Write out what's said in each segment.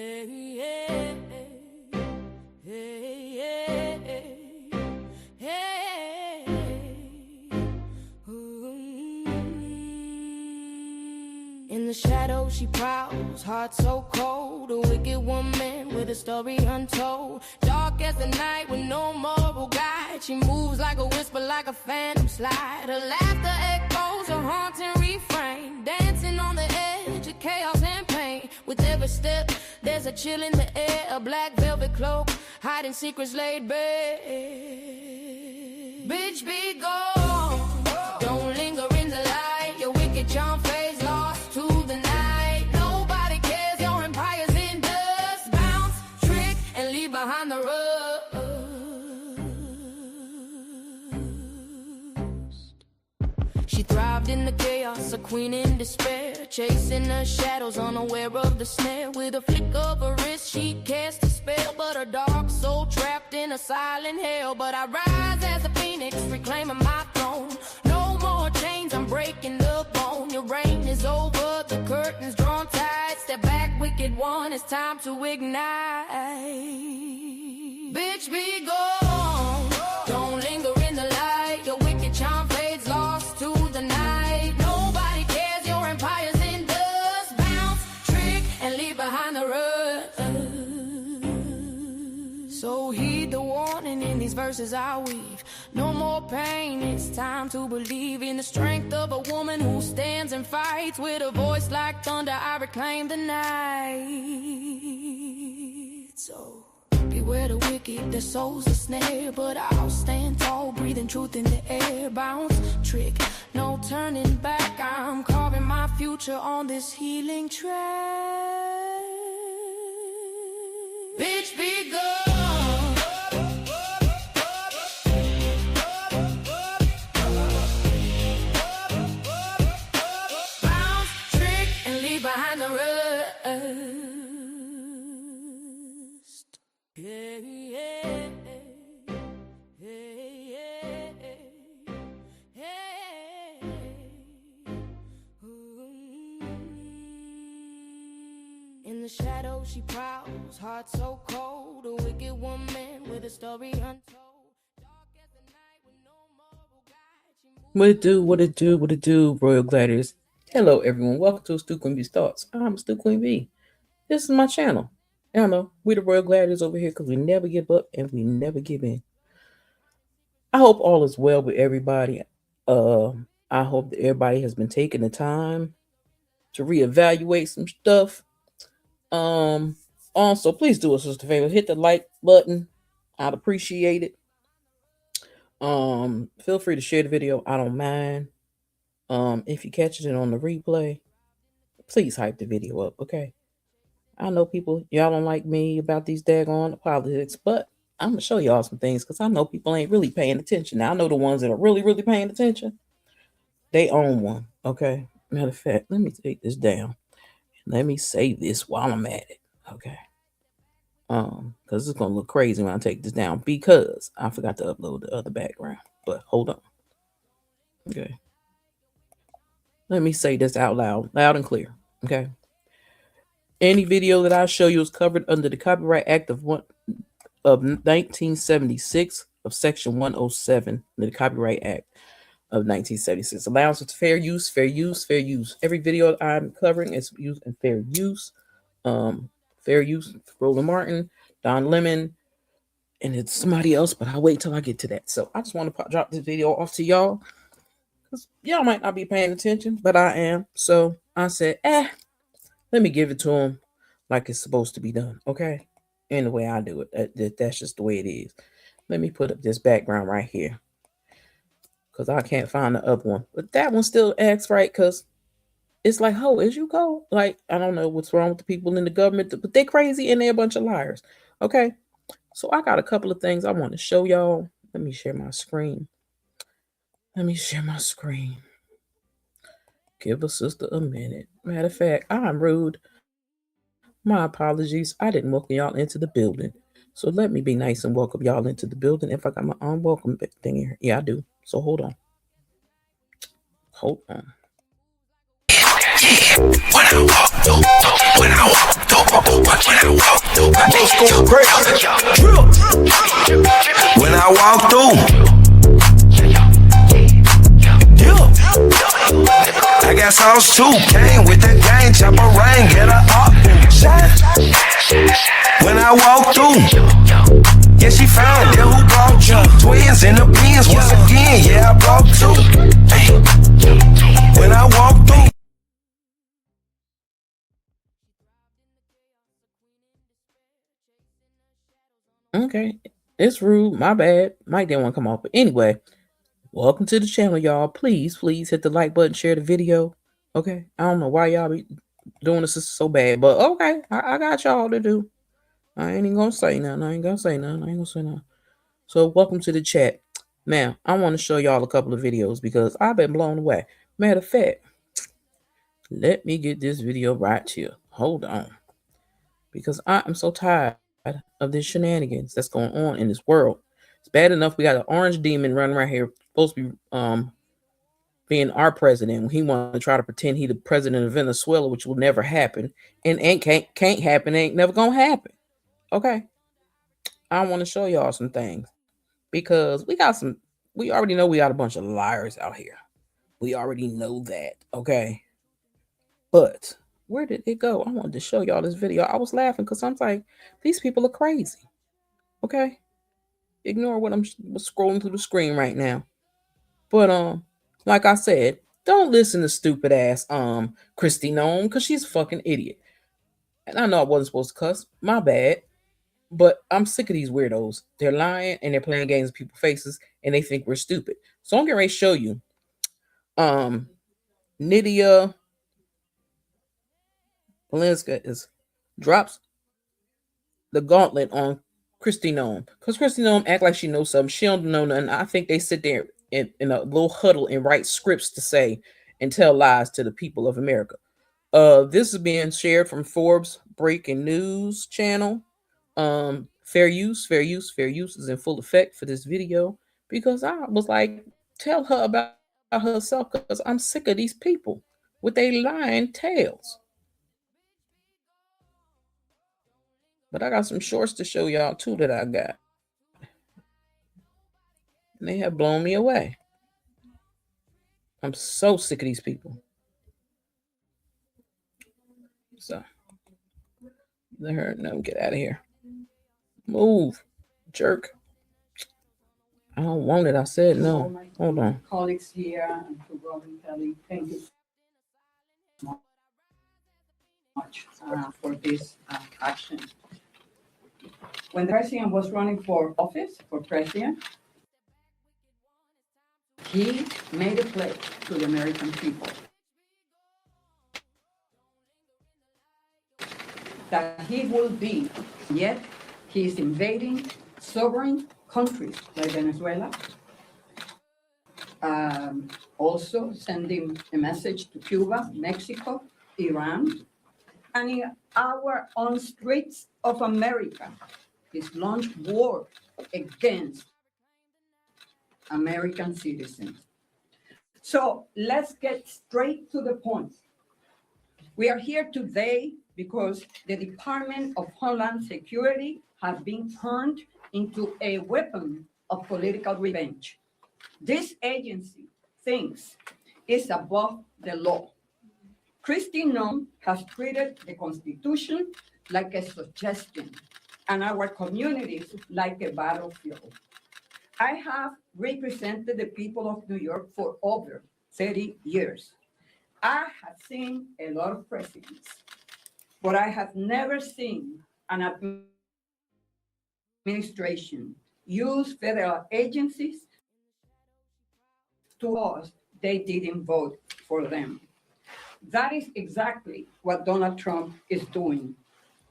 In the shadows she prowls, heart so cold, a wicked woman with a story untold. Dark as the night with no moral guide. She moves like a whisper, like a phantom slide. Her laughter echoes a haunting refrain, dancing on the edge of chaos and pain. With every step, there's a chill in the air, a black velvet cloak, hiding secrets laid bare. Bitch, be gone, don't linger in the light. Your wicked charm fades, lost to the night. Nobody cares, your empire's in dust. Bounce, trick, and leave behind the rust. She thrived in the chaos, a queen in despair, chasing her shadows, unaware of the snare. With a flick of her wrist, she cast a spell, but her dark soul trapped in a silent hell. But I rise as a phoenix, reclaiming my throne. No more chains, I'm breaking the bone. Your reign is over, the curtains drawn tight. Step back, wicked one, it's time to ignite. Bitch, be gone, don't linger in the light. Your wicked charm fades, lost to the night. Nobody cares, your empire's in dust. Bounce, trick, and leave behind the rust. So heed the warning in these verses I weave. No more pain, it's time to believe in the strength of a woman who stands and fights. With a voice like thunder, I reclaim the night. So beware the wicked, their souls a snare. But I'll stand tall, breathing truth in the air. Bounce, trick, no turning back. I'm carving my future on this healing track. Bitch, be gone. Bounce, trick, and leave behind the rust. Yeah, yeah, yeah, yeah. In the shadows she prowls, heart so cold, a wicked woman with a story untold. Dark as the night with no moral guide. What it do, what it do, what it do, Royal Gladiators. Hello everyone, welcome to Stu Queen B's Thoughts. I'm Stu Queen B. This is my channel. I know, we the Royal Gladiators over here because we never give up and we never give in. I hope all is well with everybody. I hope that everybody has been taking the time to reevaluate some stuff. Also, please do us a favor, hit the like button. I'd appreciate it. Feel free to share the video. I don't mind. If you catch it on the replay, please hype the video up, okay? I know people, y'all don't like me about these daggone politics, but I'm gonna show y'all some things because I know people ain't really paying attention. Now I know the ones that are really, really paying attention, they own one, okay? Matter of fact, let me take this down. Let me save this while I'm at it, okay? Because it's gonna look crazy when I take this down because I forgot to upload the other background. But hold on. Okay. Let me say this out loud and clear, okay? Any video that I show you is covered under the Copyright Act of 1976 of Section 107 of the Copyright Act of 1976. Allows for fair use, fair use, fair use. Every video I'm covering is used in fair use. Fair use, Roland Martin, Don Lemon, and it's somebody else, but I'll wait till I get to that. So I just want to drop this video off to y'all because y'all might not be paying attention, but I am. So I said, let me give it to them like it's supposed to be done, okay? And the way I do it, that's just the way it is. Let me put up this background right here because I can't find the other one. But that one still acts right because it's like, oh, as you go. Like, I don't know what's wrong with the people in the government, but they're crazy and they're a bunch of liars, okay? So I got a couple of things I want to show y'all. Let me share my screen. Give a sister a minute. Matter of fact, I'm rude. My apologies. I didn't welcome y'all into the building. So let me be nice and welcome y'all into the building. If I got my own welcome thing here. Yeah, I do. So hold on. When I walk, When I walk through, I got sauce too. Came with the gang, chopper rain, get her up. When I walk through, yeah, she found that who brought you. Twins in the beans once again, yeah, I brought two. When I walk through. Okay, it's rude. My bad. Mike didn't want to come off. But anyway, welcome to the channel, y'all. Please hit the like button, share the video. Okay, I don't know why y'all be doing this so bad, but okay, I got y'all to do. I ain't even gonna say nothing. So welcome to the chat. Now, I want to show y'all a couple of videos because I've been blown away. Matter of fact, let me get this video right here. Hold on. Because I am so tired of this shenanigans that's going on in this world. It's bad enough we got an orange demon running right here, supposed to be being our president. He want to try to pretend he the president of Venezuela, which will never happen, and can't happen, ain't never gonna happen. Okay, I want to show y'all some things because we already know we got a bunch of liars out here. We already know that. Okay, but where did it go? I wanted to show y'all this video. I was laughing because I'm like, these people are crazy. Okay, ignore what I'm scrolling through the screen right now. But like I said, don't listen to stupid ass Christy Nome because she's a fucking idiot. And I know I wasn't supposed to cuss. My bad. But I'm sick of these weirdos. They're lying and they're playing games with people's faces and they think we're stupid. So I'm getting ready to show you. Nydia Polenska drops the gauntlet on Christy Nome. Because Christy Nome act like she knows something. She don't know nothing. I think they sit there in a little huddle and write scripts to say and tell lies to the people of America. This is being shared from Forbes Breaking News channel. Fair use is in full effect for this video because I was like, tell her about herself because I'm sick of these people with their lying tales. But I got some shorts to show y'all too that I got. And they have blown me away. I'm so sick of these people. So let her no get out of here. Move, jerk. I don't want it. I said no. Hold on. Colleagues here and to Robin Kelly, thank you so much for this action. When the president was running for office, for president, he made a pledge to the American people that he will be, yet he is invading sovereign countries like Venezuela, also sending a message to Cuba, Mexico, Iran, and in our own streets of America, he's launched war against American citizens. So let's get straight to the point. We are here today because the Department of Homeland Security has been turned into a weapon of political revenge. This agency thinks it's above the law. Christy Nome has treated the Constitution like a suggestion and our communities like a battlefield. I have represented the people of New York for over 30 years. I have seen a lot of presidents, but I have never seen an administration use federal agencies to us they didn't vote for them. That is exactly what Donald Trump is doing.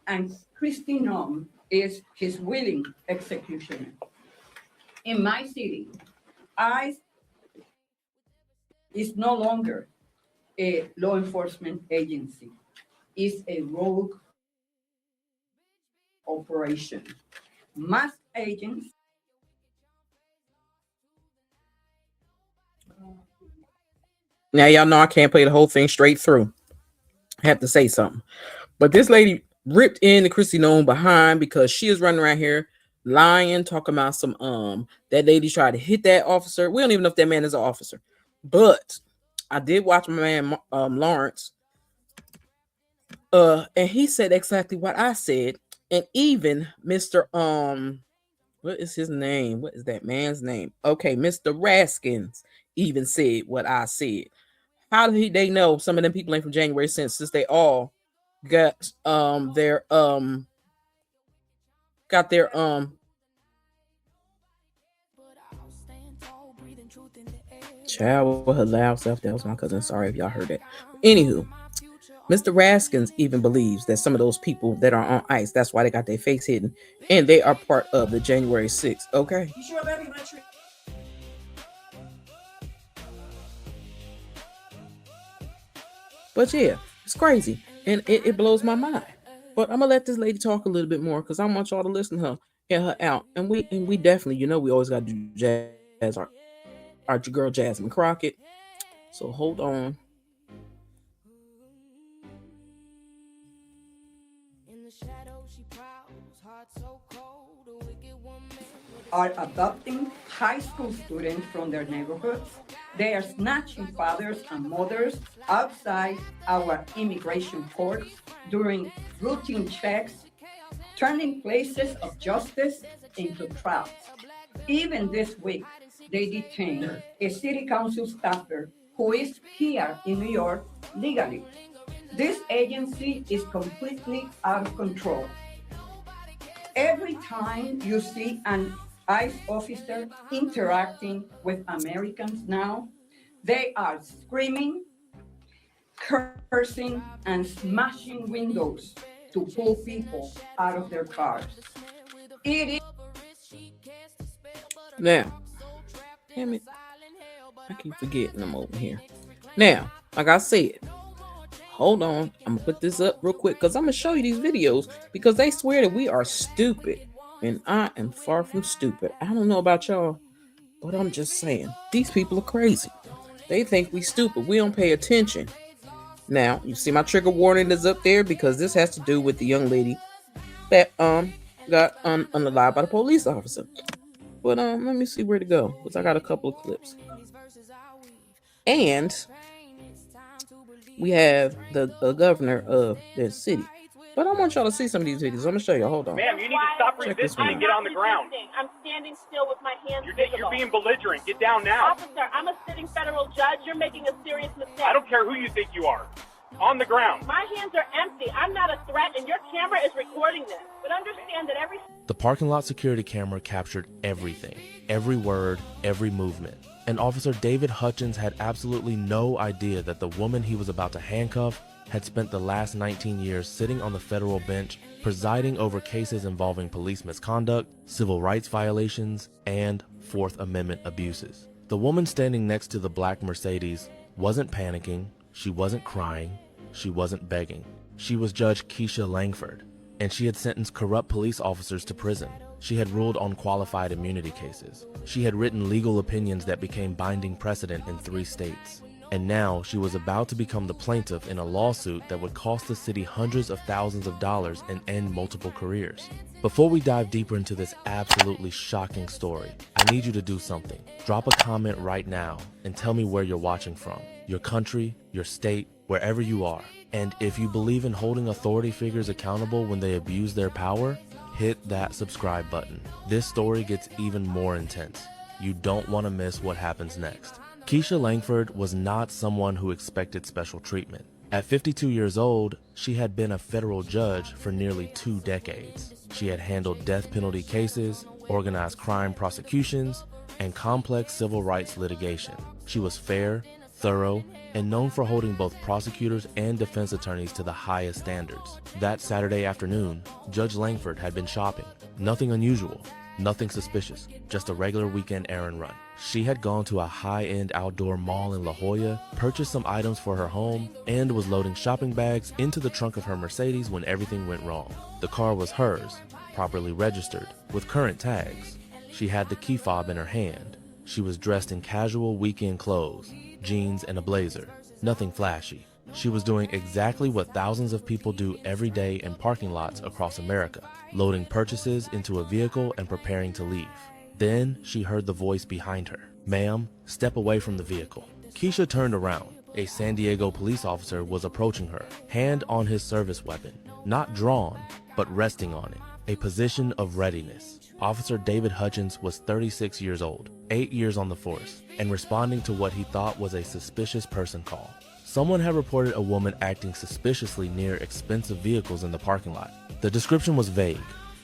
And Christy Nome is his willing executioner. In my city, ICE is no longer a law enforcement agency. It's a rogue operation. Mass agents Now y'all know I can't play the whole thing straight through. I have to say something. But this lady ripped in the Christy Nome behind because she is running around here lying, talking about some that lady tried to hit that officer. We don't even know if that man is an officer, but I did watch my man Lawrence, and he said exactly what I said, and even Mr. What is his name? What is that man's name? Okay, Mr. Raskins even said what I said. How did they know some of them people ain't from January since they all got their child with her loud self. That was my cousin. Sorry if y'all heard that. Anywho, Mr. Raskins even believes that some of those people that are on ICE, that's why they got their face hidden, and they are part of the January 6th. Okay. But yeah, it's crazy, and it blows my mind. But I'm gonna let this lady talk a little bit more because I want y'all to listen to her, get her out, and we definitely, you know, we always gotta do jazz, our girl Jasmine Crockett. So hold on. Are adopting high school students from their neighborhoods. They are snatching fathers and mothers outside our immigration courts during routine checks, turning places of justice into traps. Even this week, they detained a city council staffer who is here in New York legally. This agency is completely out of control. Every time you see an ICE officer interacting with Americans now, they are screaming, cursing, and smashing windows to pull people out of their cars. It is. Now, damn it, I keep forgetting them over here. Now, like I said, hold on, I'm gonna put this up real quick because I'm gonna show you these videos because they swear that we are stupid. And I am far from stupid. I don't know about y'all, but I'm just saying, these people are crazy. They think we stupid. We don't pay attention. Now, you see my trigger warning is up there because this has to do with the young lady that got unalive by the police officer. But let me see where to go because I got a couple of clips. And we have the governor of the city. But I want y'all to see some of these videos. I'm gonna show you. Hold on. Ma'am, you need to stop resisting and get on the ground. I'm standing still with my hands You're being belligerent. Get down now. Officer, I'm a sitting federal judge. You're making a serious mistake. I don't care who you think you are. On the ground. My hands are empty. I'm not a threat, and your camera is recording this. But understand that every... The parking lot security camera captured everything. Every word, every movement. And Officer David Hutchins had absolutely no idea that the woman he was about to handcuff had spent the last 19 years sitting on the federal bench, presiding over cases involving police misconduct, civil rights violations, and Fourth Amendment abuses. The woman standing next to the black Mercedes wasn't panicking, she wasn't crying, she wasn't begging. She was Judge Keisha Langford, and she had sentenced corrupt police officers to prison. She had ruled on qualified immunity cases. She had written legal opinions that became binding precedent in 3 states. And now she was about to become the plaintiff in a lawsuit that would cost the city hundreds of thousands of dollars and end multiple careers. Before we dive deeper into this absolutely shocking story, I need you to do something. Drop a comment right now and tell me where you're watching from, your country, your state, wherever you are. And if you believe in holding authority figures accountable when they abuse their power, hit that subscribe button. This story gets even more intense. You don't want to miss what happens next. Keisha Langford was not someone who expected special treatment. At 52 years old, she had been a federal judge for nearly 2 decades. She had handled death penalty cases, organized crime prosecutions, and complex civil rights litigation. She was fair, thorough, and known for holding both prosecutors and defense attorneys to the highest standards. That Saturday afternoon, Judge Langford had been shopping. Nothing unusual. Nothing suspicious, just a regular weekend errand run. She had gone to a high-end outdoor mall in La Jolla, purchased some items for her home, and was loading shopping bags into the trunk of her Mercedes when everything went wrong. The car was hers, properly registered, with current tags. She had the key fob in her hand. She was dressed in casual weekend clothes, jeans and a blazer. Nothing flashy. She was doing exactly what thousands of people do every day in parking lots across America, loading purchases into a vehicle and preparing to leave. Then she heard the voice behind her. "Ma'am, step away from the vehicle." Keisha turned around. A San Diego police officer was approaching her, hand on his service weapon, not drawn, but resting on it, a position of readiness. Officer David Hutchins was 36 years old, 8 years on the force, and responding to what he thought was a suspicious person call. Someone had reported a woman acting suspiciously near expensive vehicles in the parking lot. The description was vague: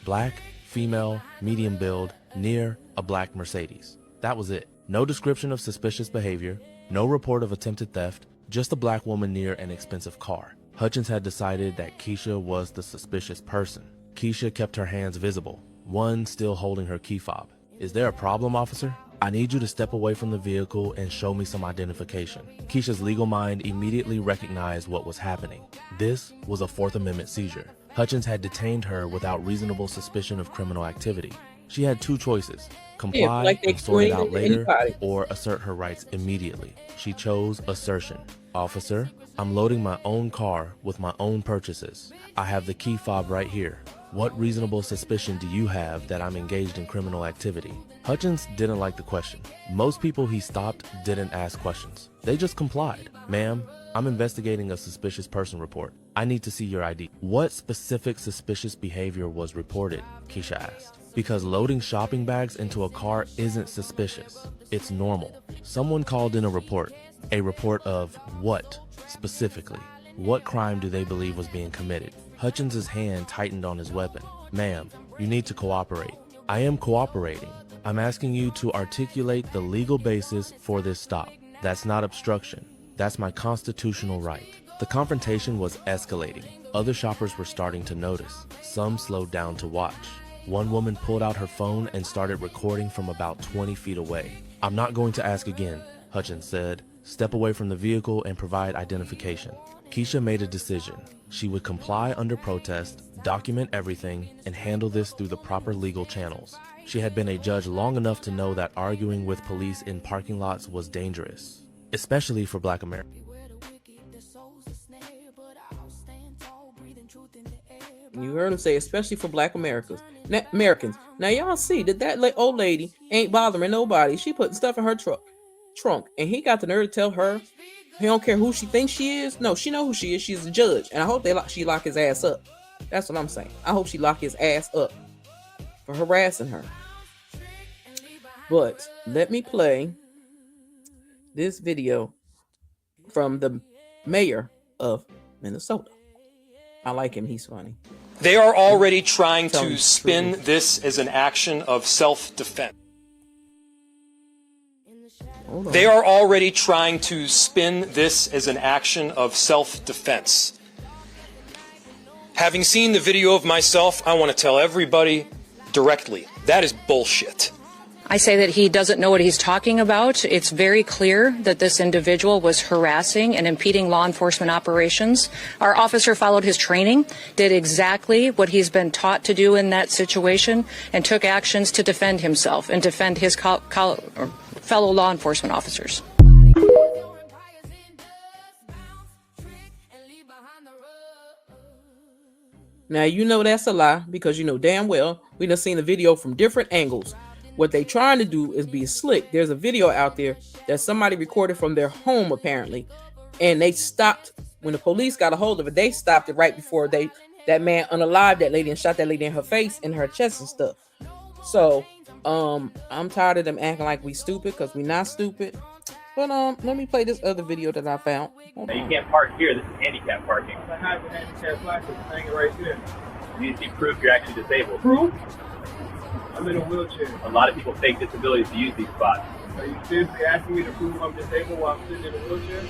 black, female, medium build, near a black Mercedes. That was it. No description of suspicious behavior, no report of attempted theft, just a black woman near an expensive car. Hutchins had decided that Keisha was the suspicious person. Keisha kept her hands visible, one still holding her key fob. "Is there a problem, officer? I need you to step away from the vehicle and show me some identification." Keisha's legal mind immediately recognized what was happening. This was a Fourth Amendment seizure. Hutchins had detained her without reasonable suspicion of criminal activity. She had two choices: comply and sort it out later, or assert her rights immediately. She chose assertion. "Officer, I'm loading my own car with my own purchases. I have the key fob right here. What reasonable suspicion do you have that I'm engaged in criminal activity?" Hutchins didn't like the question. Most people he stopped didn't ask questions. They just complied. "Ma'am, I'm investigating a suspicious person report. I need to see your ID." "What specific suspicious behavior was reported?" Keisha asked. "Because loading shopping bags into a car isn't suspicious. It's normal." Someone called in a report. A report of what specifically? What crime do they believe was being committed? Hutchins's hand tightened on his weapon. "Ma'am, you need to cooperate." "I am cooperating. I'm asking you to articulate the legal basis for this stop. That's not obstruction. That's my constitutional right." The confrontation was escalating. Other shoppers were starting to notice. Some slowed down to watch. One woman pulled out her phone and started recording from about 20 feet away. "I'm not going to ask again," Hutchins said. "Step away from the vehicle and provide identification." Keisha made a decision. She would comply under protest, document everything, and handle this through the proper legal channels. She had been a judge long enough to know that arguing with police in parking lots was dangerous, especially for Black Americans. You heard him say, especially for Black Americans. Now y'all see that old lady ain't bothering nobody. She putting stuff in her trunk, and he got the nerve to tell her he don't care who she thinks she is. No, she know who she is. She's a judge, and I hope she lock his ass up. That's what I'm saying. I hope she lock his ass up for harassing her. But let me play this video from the mayor of Minnesota. I like him. He's funny. They are already trying to spin this as an action of self-defense. They are already trying to spin this as an action of self-defense. Having seen the video of myself, I want to tell everybody directly, that is bullshit. I say that he doesn't know what he's talking about. It's very clear that this individual was harassing and impeding law enforcement operations. Our officer followed his training, did exactly what he's been taught to do in that situation, and took actions to defend himself and defend his fellow law enforcement officers. Now, you know that's a lie, because you know damn well we done seen the video from different angles. What they trying to do is be slick. There's a video out there that somebody recorded from their home, apparently, and they stopped when the police got a hold of it. They stopped it right before that man unalived that lady and shot that lady in her face and her chest and stuff. So I'm tired of them acting like we stupid, because we not stupid. But let me play this other video that I found. Now, you can't park here. This is handicap parking. I have a handicap license hanging right here. You need to see proof you're actually disabled. Proof? I'm in a wheelchair. A lot of people fake disabilities to use these spots. Are you seriously asking me to prove I'm disabled while I'm sitting in a wheelchair?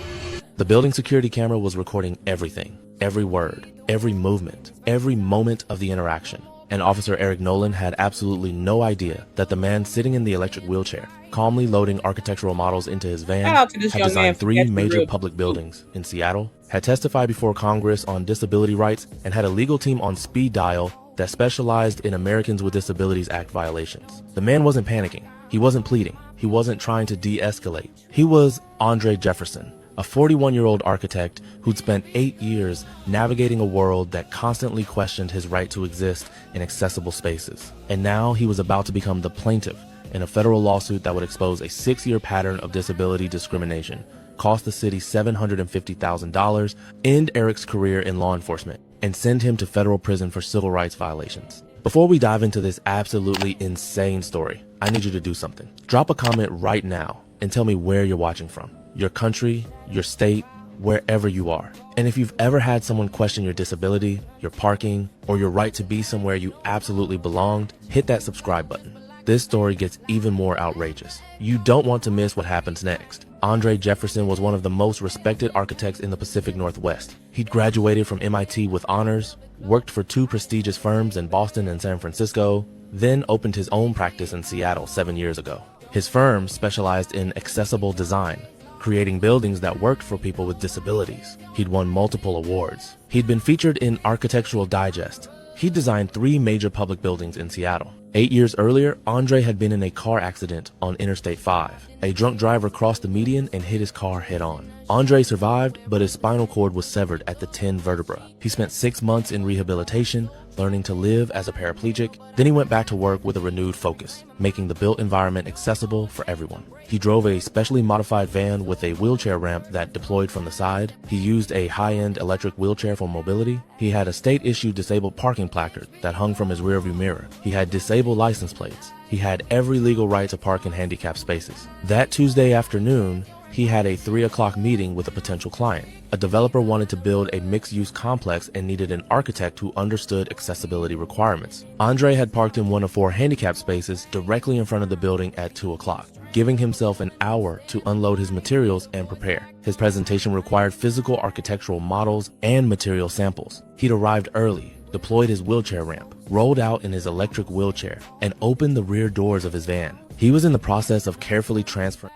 The building security camera was recording everything, every word, every movement, every moment of the interaction. And Officer Eric Nolan had absolutely no idea that the man sitting in the electric wheelchair, calmly loading architectural models into his van, had designed 3 major public buildings in Seattle, had testified before Congress on disability rights, and had a legal team on speed dial that specialized in Americans with Disabilities Act violations. The man wasn't panicking. He wasn't pleading. He wasn't trying to de-escalate. He was Andre Jefferson, a 41-year-old architect who'd spent 8 years navigating a world that constantly questioned his right to exist in accessible spaces. And now he was about to become the plaintiff in a federal lawsuit that would expose a 6-year pattern of disability discrimination, cost the city $750,000, end Eric's career in law enforcement, and send him to federal prison for civil rights violations. Before we dive into this absolutely insane story, I need you to do something. Drop a comment right now and tell me where you're watching from. Your country, your state, wherever you are. And if you've ever had someone question your disability, your parking, or your right to be somewhere you absolutely belonged, hit that subscribe button. This story gets even more outrageous. You don't want to miss what happens next. Andre Jefferson was one of the most respected architects in the Pacific Northwest. He'd graduated from MIT with honors, worked for 2 prestigious firms in Boston and San Francisco, then opened his own practice in Seattle 7 years ago. His firm specialized in accessible design, creating buildings that worked for people with disabilities. He'd won multiple awards. He'd been featured in Architectural Digest. He designed 3 major public buildings in Seattle. 8 years earlier, Andre had been in a car accident on Interstate 5. A drunk driver crossed the median and hit his car head-on. Andre survived, but his spinal cord was severed at the 10 vertebra. He spent 6 months in rehabilitation, learning to live as a paraplegic. Then he went back to work with a renewed focus, making the built environment accessible for everyone. He drove a specially modified van with a wheelchair ramp that deployed from the side. He used a high-end electric wheelchair for mobility. He had a state-issued disabled parking placard that hung from his rearview mirror. He had disabled license plates. He had every legal right to park in handicapped spaces. That Tuesday afternoon, he had a 3 o'clock meeting with a potential client. A developer wanted to build a mixed-use complex and needed an architect who understood accessibility requirements. Andre had parked in one of 4 handicapped spaces directly in front of the building at 2 o'clock, giving himself an hour to unload his materials and prepare. His presentation required physical architectural models and material samples. He'd arrived early, deployed his wheelchair ramp, rolled out in his electric wheelchair, and opened the rear doors of his van. He was in the process of carefully transferring.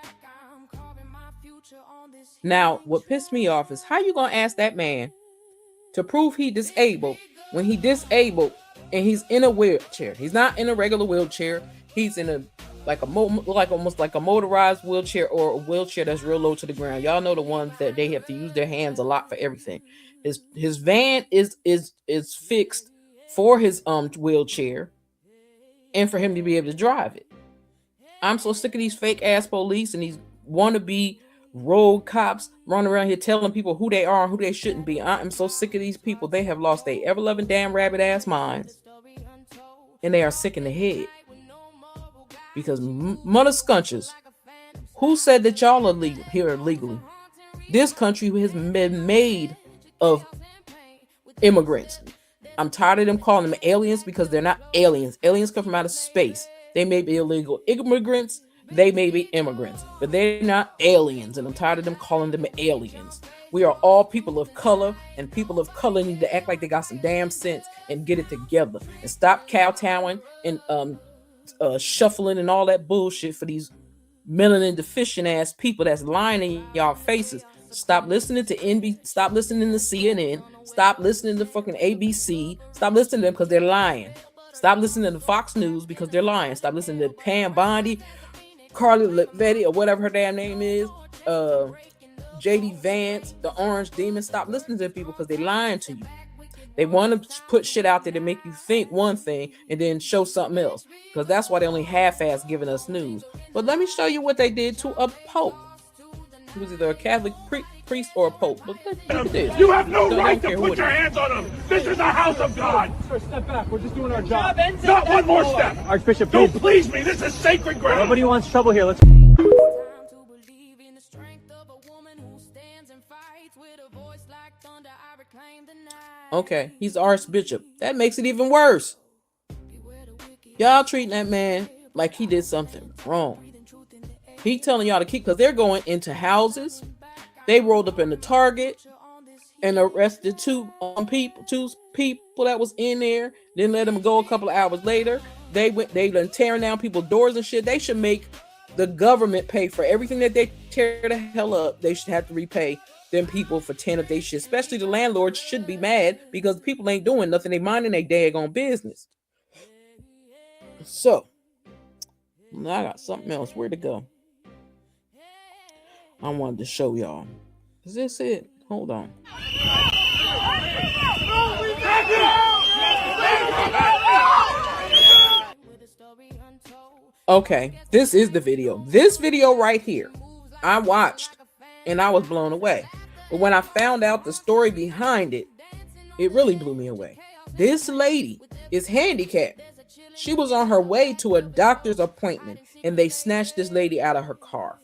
Now, what pissed me off is how you gonna ask that man to prove he disabled when he disabled and he's in a wheelchair. He's not in a regular wheelchair. He's in a almost like a motorized wheelchair, or a wheelchair that's real low to the ground. Y'all know the ones that they have to use their hands a lot for everything. His van is fixed for his wheelchair and for him to be able to drive it. I'm so sick of these fake ass police and these wannabe road cops running around here telling people who they are and who they shouldn't be. I am so sick of these people. They have lost their ever-loving damn rabbit ass minds, and they are sick in the head. Because mother scunches, who said that y'all are legal here illegally? This country has been made of immigrants. I'm tired of them calling them aliens, because they're not aliens. Aliens come from outer space. They may be illegal immigrants. They may be immigrants, but they're not aliens, and I'm tired of them calling them aliens. We are all people of color, and people of color need to act like they got some damn sense and get it together and stop kowtowing and shuffling and all that bullshit for these melanin deficient ass people that's lying in y'all faces. Stop listening to NBC. Stop listening to CNN. Stop listening to fucking ABC. Stop listening to them because they're lying. Stop listening to Fox News because they're lying. Stop listening to PAM, BONDI, KARLIE, LEAVIT, or whatever her damn name is, JD Vance, the Orange Demon. Stop listening to people because they're lying to you. They want to put shit out there to make you think one thing and then show something else, because that's why they only half-ass giving us news. But let me show you what they did to a pope. He was either a Catholic priest or a pope. But look at this. You have no right to put your hands on him. This is a house of God. Sir, step back. We're just doing our job. Not one more step. Archbishop, don't please me. This is sacred ground. Nobody wants trouble here. Let's. Okay, he's Archbishop. That makes it even worse. Y'all treating that man like he did something wrong. He telling y'all to keep, because they're going into houses. They rolled up in the Target and arrested two people that was in there. Then let them go a couple of hours later. They done tearing down people's doors and shit. They should make the government pay for everything that they tear the hell up. They should have to repay them people for 10 of their shit. Especially the landlords should be mad because people ain't doing nothing. They minding their daggone business. So now I got something else. Where'd it go? I wanted to show y'all. Is this it? Hold on. Okay, this is the video. This video right here, I watched and I was blown away. But when I found out the story behind it, it really blew me away. This lady is handicapped. She was on her way to a doctor's appointment and they snatched this lady out of her car.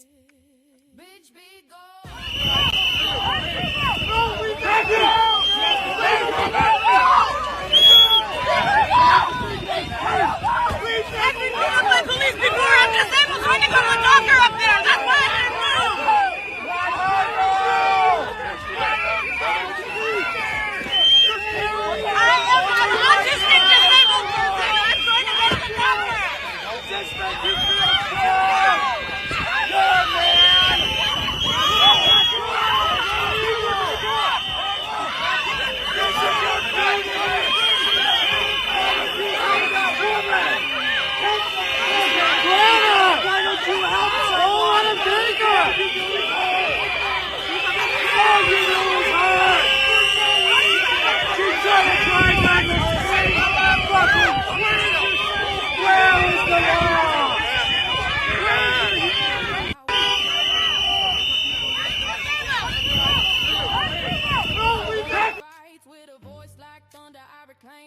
Police before I'm disabled, so I can go to a doctor up there. That's why I didn't move. I am an autistic disabled person. I'm going to go to the doctor.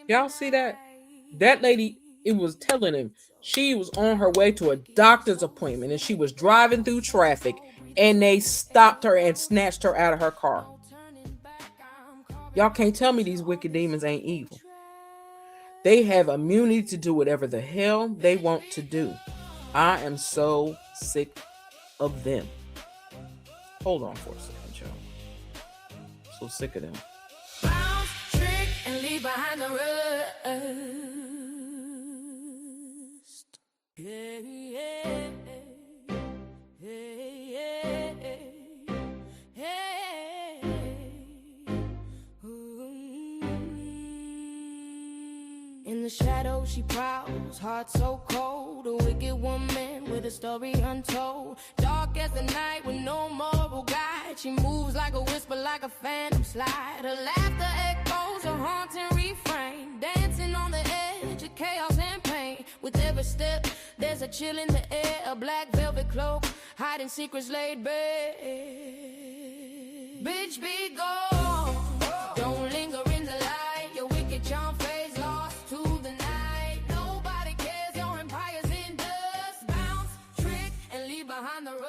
Y'all see that? That lady, it was telling him she was on her way to a doctor's appointment and she was driving through traffic and they stopped her and snatched her out of her car. Y'all can't tell me these wicked demons ain't evil. They have immunity to do whatever the hell they want to do. I am so sick of them. Hold on for a second, y'all. So sick of them. Bounce, trick, and leave behind the rust. Yeah, yeah, yeah, yeah, in the shadows she prowls, heart so cold, a wicked woman with a story untold. Dark as the night with no moral guide. She moves like a whisper, like a phantom slide. Her laughter echoes a haunting refrain, dancing on the edge of chaos and pain. With every step, there's a chill in the air, a black velvet cloak, hiding secrets laid bare. Bitch, be gone. Don't linger in the light. Your wicked charm fades lost to the night. Nobody cares. Your empire's in dust. Bounce, trick, and leave behind the rust.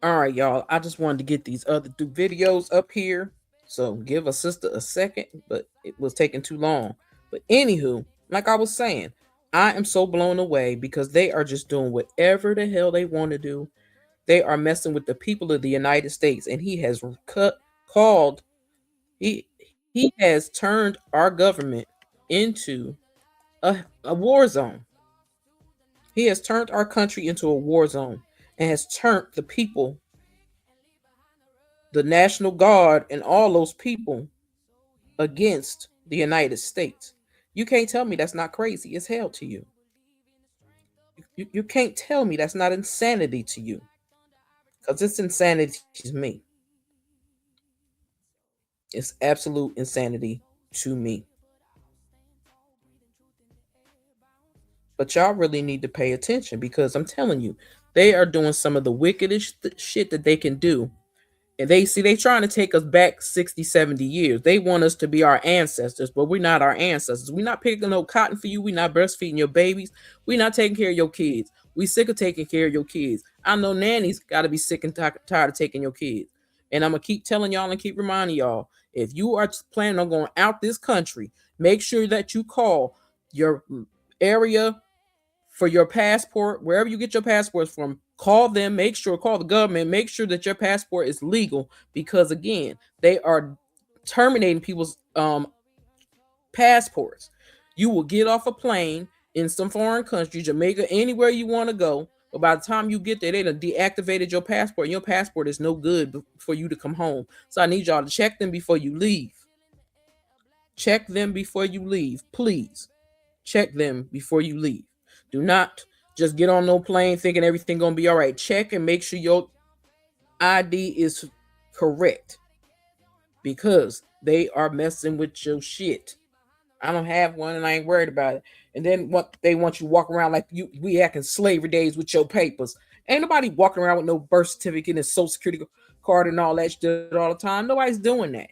All right, y'all. I just wanted to get these other two videos up here. So give a sister a second, but it was taking too long. But anywho, like I was saying, I am so blown away because they are just doing whatever the hell they want to do. They are messing with the people of the United States, and he has he has turned our government into a war zone. He has turned our country into a war zone and has turned the people, the National Guard, and all those people against the United States. You can't tell me that's not crazy as hell to you. You can't tell me that's not insanity to you. Because it's insanity to me. It's absolute insanity to me. But y'all really need to pay attention because I'm telling you, they are doing some of the wickedest shit that they can do. And they trying to take us back 60, 70 years. They want us to be our ancestors, but we're not our ancestors. We're not picking no cotton for you. We're not breastfeeding your babies. We're not taking care of your kids. We sick of taking care of your kids. I know nannies got to be sick and tired of taking your kids. And I'm going to keep telling y'all and keep reminding y'all, if you are planning on going out this country, make sure that you call your area for your passport, wherever you get your passports from. Call them, call the government, make sure that your passport is legal, because again, they are terminating people's passports. You will get off a plane in some foreign country, Jamaica, anywhere you want to go, but by the time you get there, they done deactivated your passport, and your passport is no good for you to come home. So I need y'all to check them before you leave. check them before you leave. Please check them before you leave. Do not just get on no plane thinking everything gonna be all right. Check and make sure your ID is correct, because they are messing with your shit. I don't have one and I ain't worried about it. And then what they want you to walk around like we acting slavery days with your papers. Ain't nobody walking around with no birth certificate and social security card and all that shit all the time. Nobody's doing that.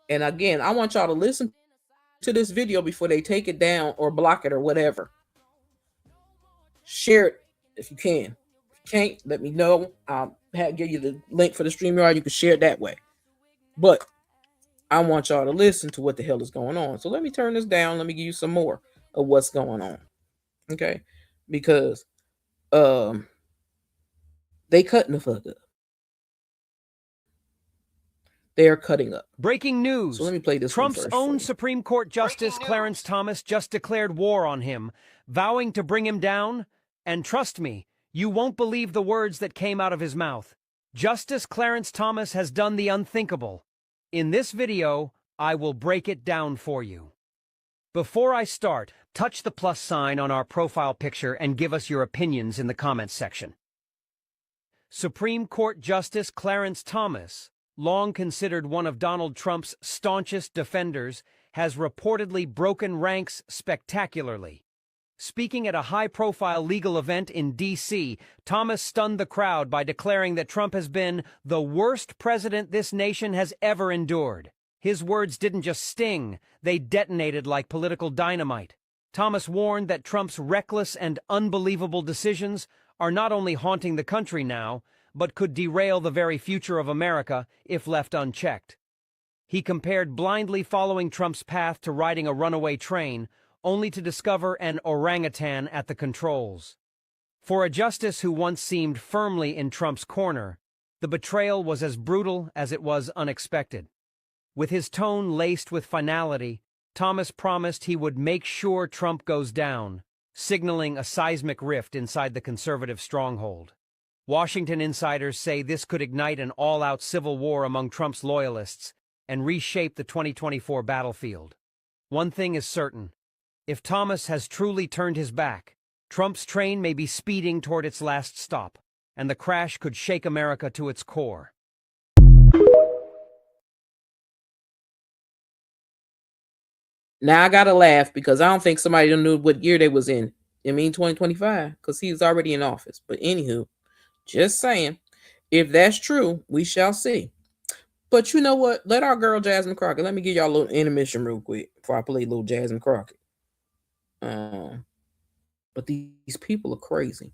And again, I want y'all to listen to this video before they take it down or block it or whatever. Share it if you can. If you can't, let me know. I'll give you the link for the StreamYard. You can share it that way. But I want y'all to listen to what the hell is going on. So let me turn this down. Let me give you some more of what's going on. Okay? Because they cutting the fuck up. They are cutting up. Breaking news. So let me play this Trump's own Supreme Court Justice Clarence Thomas just declared war on him, vowing to bring him down. And trust me, you won't believe the words that came out of his mouth. Justice Clarence Thomas has done the unthinkable. In this video, I will break it down for you. Before I start, touch the plus sign on our profile picture and give us your opinions in the comments section. Supreme Court Justice Clarence Thomas, long considered one of Donald Trump's staunchest defenders, has reportedly broken ranks spectacularly. Speaking at a high-profile legal event in D.C., Thomas stunned the crowd by declaring that Trump has been the worst president this nation has ever endured. His words didn't just sting, they detonated like political dynamite. Thomas warned that Trump's reckless and unbelievable decisions are not only haunting the country now, but could derail the very future of America if left unchecked. He compared blindly following Trump's path to riding a runaway train, only to discover an orangutan at the controls. For a justice who once seemed firmly in Trump's corner, the betrayal was as brutal as it was unexpected. With his tone laced with finality, Thomas promised he would make sure Trump goes down, signaling a seismic rift inside the conservative stronghold. Washington insiders say this could ignite an all-out civil war among Trump's loyalists and reshape the 2024 battlefield. One thing is certain. If Thomas has truly turned his back, Trump's train may be speeding toward its last stop, and the crash could shake America to its core. Now I gotta laugh because I don't think somebody knew what year they was in. I mean 2025, because he's already in office. But anywho, just saying, if that's true, we shall see. But you know what? Let our girl Jasmine Crockett. Let me give y'all a little intermission real quick before I play little Jasmine Crockett. But these people are crazy.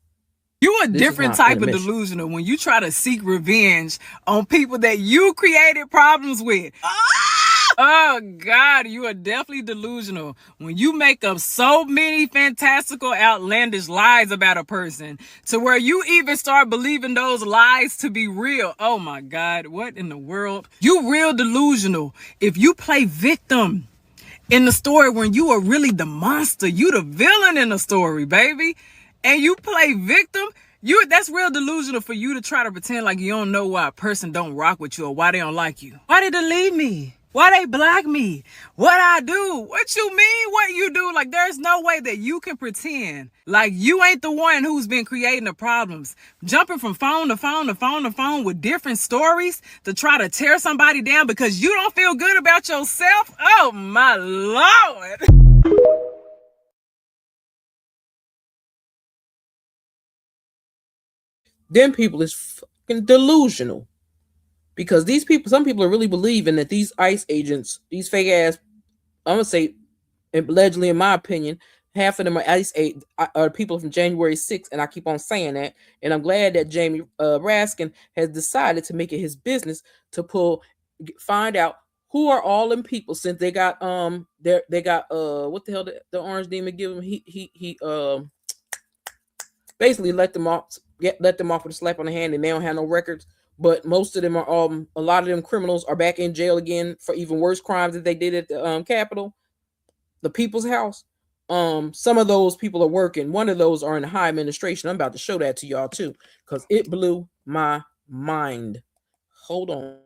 You a different type of delusional when you try to seek revenge on people that you created problems with. Oh, God, you are definitely delusional when you make up so many fantastical, outlandish lies about a person to where you even start believing those lies to be real. Oh, my God, what in the world? You real delusional if you play victim in the story when you are really the monster. You the villain in the story, baby. And you play victim. That's real delusional for you to try to pretend like you don't know why a person don't rock with you or why they don't like you. Why they delete me? Why they block me? What I do? What you mean what you do? Like, there's no way that you can pretend like you ain't the one who's been creating the problems. Jumping from phone to phone to phone to phone with different stories to try to tear somebody down because you don't feel good about yourself. Oh, my Lord. Them people is fucking delusional. Because these people, some people are really believing that these ICE agents, these fake ass, I'm going to say, allegedly, in my opinion, half of them are ICE are people from January 6th, and I keep on saying that. And I'm glad that Jamie Raskin has decided to make it his business to find out who are all them people, since they got they got what the hell the orange demon give them? He basically let them off with a slap on the hand, and they don't have no records. But most of them are a lot of them criminals are back in jail again for even worse crimes that they did at the Capitol, the People's House. Some of those people are working. One of those are in high administration. I'm about to show that to y'all too, because it blew my mind. Hold on.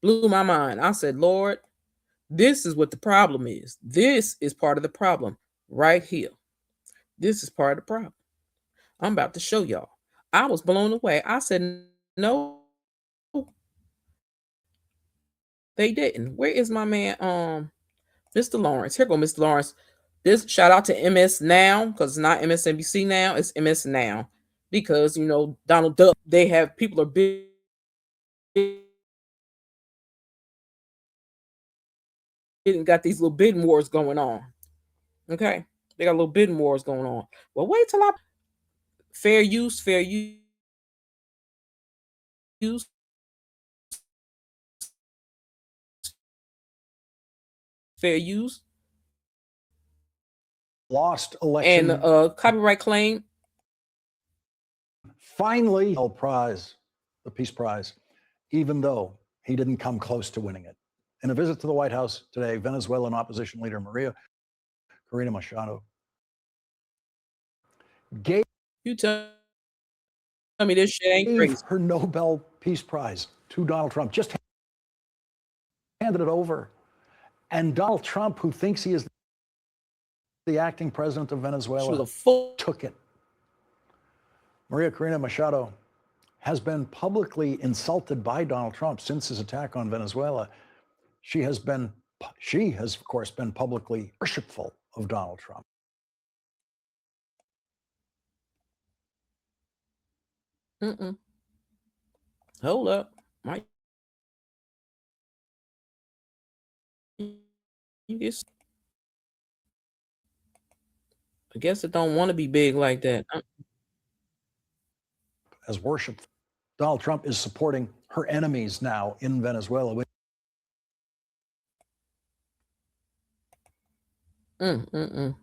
Blew my mind. I said, Lord, this is what the problem is. This is part of the problem right here. This is part of the problem. I'm about to show y'all. I was blown away. I said, no, they didn't. Where is my man, Mr. Lawrence? Here go Mr. Lawrence. This shout out to MS Now, because it's not MSNBC Now, it's MS Now. Because, you know, Donald Duck, they have people are big. Got these little bidding wars going on. Okay. They got little bidding wars going on. Well, wait till I fair use, fair use. Fair use. Lost election. And copyright claim. Finally, prize, the Peace Prize, even though he didn't come close to winning it. In a visit to the White House today, Venezuelan opposition leader Maria Corina Machado gave you tell me this shit ain't crazy. Her Nobel Peace Prize to Donald Trump. Just handed it over. And Donald Trump, who thinks he is the acting president of Venezuela, took it. Maria Corina Machado has been publicly insulted by Donald Trump since his attack on Venezuela. She has, of course, been publicly worshipful of Donald Trump. Hold up. I guess it don't want to be big like that. As worship, Donald Trump is supporting her enemies now in Venezuela. Hold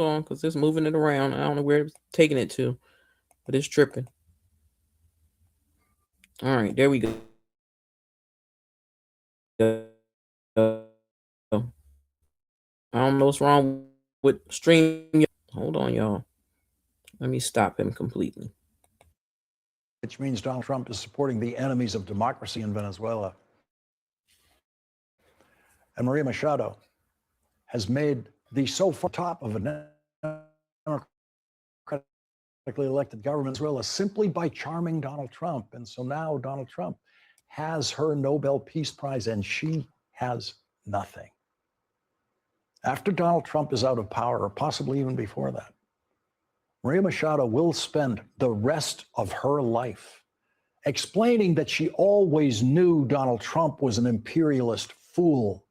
on, because it's moving it around. I don't know where it's taking it to, but it's tripping. All right, there we go. I don't know what's wrong with stream. Hold on, y'all. Let me stop him completely. Which means Donald Trump is supporting the enemies of democracy in Venezuela. And Maria Machado has made the so far top of a democratically elected government in Venezuela simply by charming Donald Trump. And so now Donald Trump has her Nobel Peace Prize and she has nothing. After Donald Trump is out of power, or possibly even before that, Maria Machado will spend the rest of her life explaining that she always knew Donald Trump was an imperialist fool,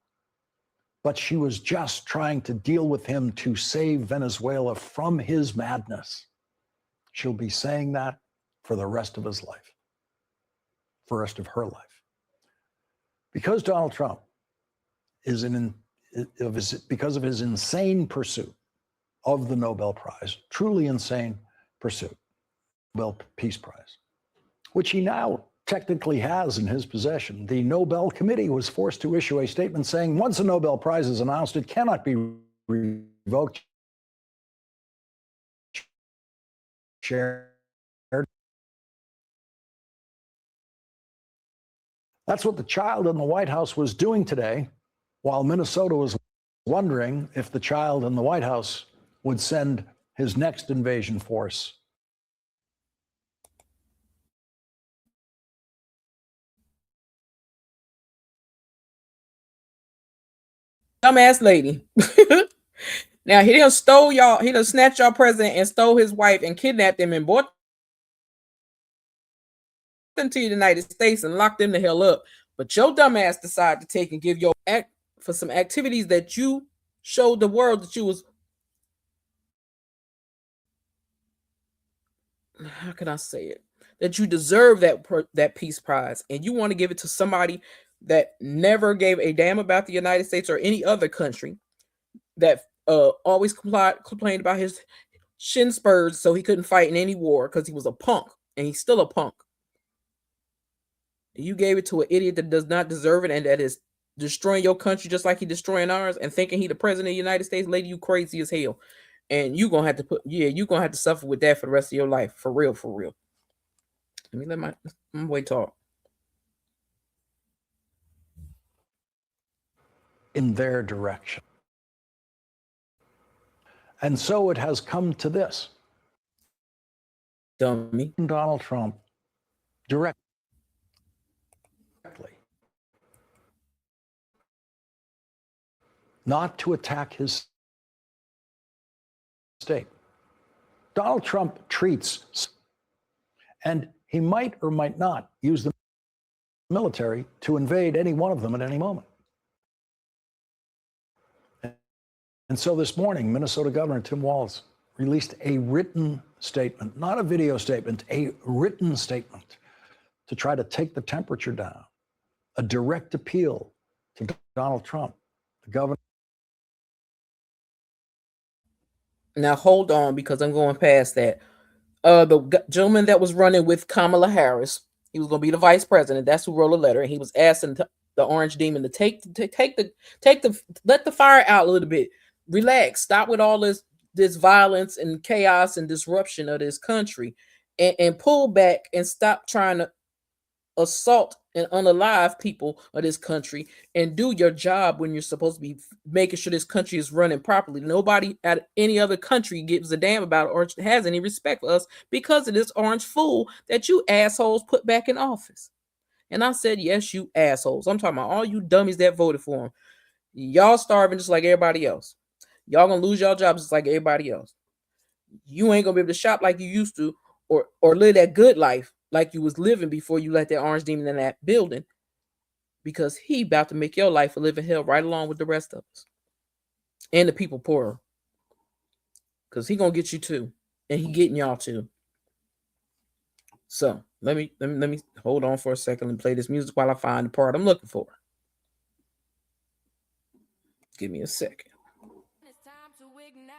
but she was just trying to deal with him to save Venezuela from his madness. She'll be saying that for the rest of his life, for the rest of her life. Because Donald Trump is because of his insane pursuit of the Nobel Prize, truly insane pursuit, Nobel Peace Prize, which he now technically has in his possession. The Nobel Committee was forced to issue a statement saying once a Nobel Prize is announced, it cannot be revoked, shared. That's what the child in the White House was doing today, while Minnesota was wondering if the child in the White House would send his next invasion force. Dumbass lady. Now he done stole y'all, he done snatched y'all president and stole his wife and kidnapped him and brought them to the United States and locked them the hell up. But your dumbass decided to take and give your act for some activities that you showed the world that you was, how can I say it? That you deserve that Peace Prize, and you want to give it to somebody that never gave a damn about the United States or any other country, that always complained about his shin spurs so he couldn't fight in any war because he was a punk, and he's still a punk. You gave it to an idiot that does not deserve it and that is destroying your country just like he destroying ours and thinking he the president of the United States. Lady, you crazy as hell. And you're going to have to you're going to have to suffer with that for the rest of your life. For real, for real. Let me let my boy talk. in their direction. And so it has come to this. Dummy. Donald Trump directly not to attack his state. Donald Trump treats, and he might or might not use the military to invade any one of them at any moment. And so this morning, Minnesota Governor Tim Walz released a written statement, not a video statement, a written statement to try to take the temperature down, a direct appeal to Donald Trump, the governor. Now hold on, because I'm going past that. The gentleman that was running with Kamala Harris, he was going to be the vice president. That's who wrote a letter, and he was asking the Orange Demon to let the fire out a little bit. Relax. Stop with all this violence and chaos and disruption of this country, and pull back and stop trying to assault and unalive people of this country, and do your job when you're supposed to be making sure this country is running properly. Nobody at any other country gives a damn about it or has any respect for us because of this orange fool that you assholes put back in office. And I said, yes, you assholes. I'm talking about all you dummies that voted for him. Y'all starving just like everybody else. Y'all gonna lose your jobs just like everybody else. You ain't gonna be able to shop like you used to, or live that good life like you was living before you let that orange demon in that building, because he about to make your life a living hell right along with the rest of us and the people poorer, because he gonna get you too, and he getting y'all too. So let me hold on for a second and play this music while I find the part I'm looking for. Give me a second. It's time to ignite.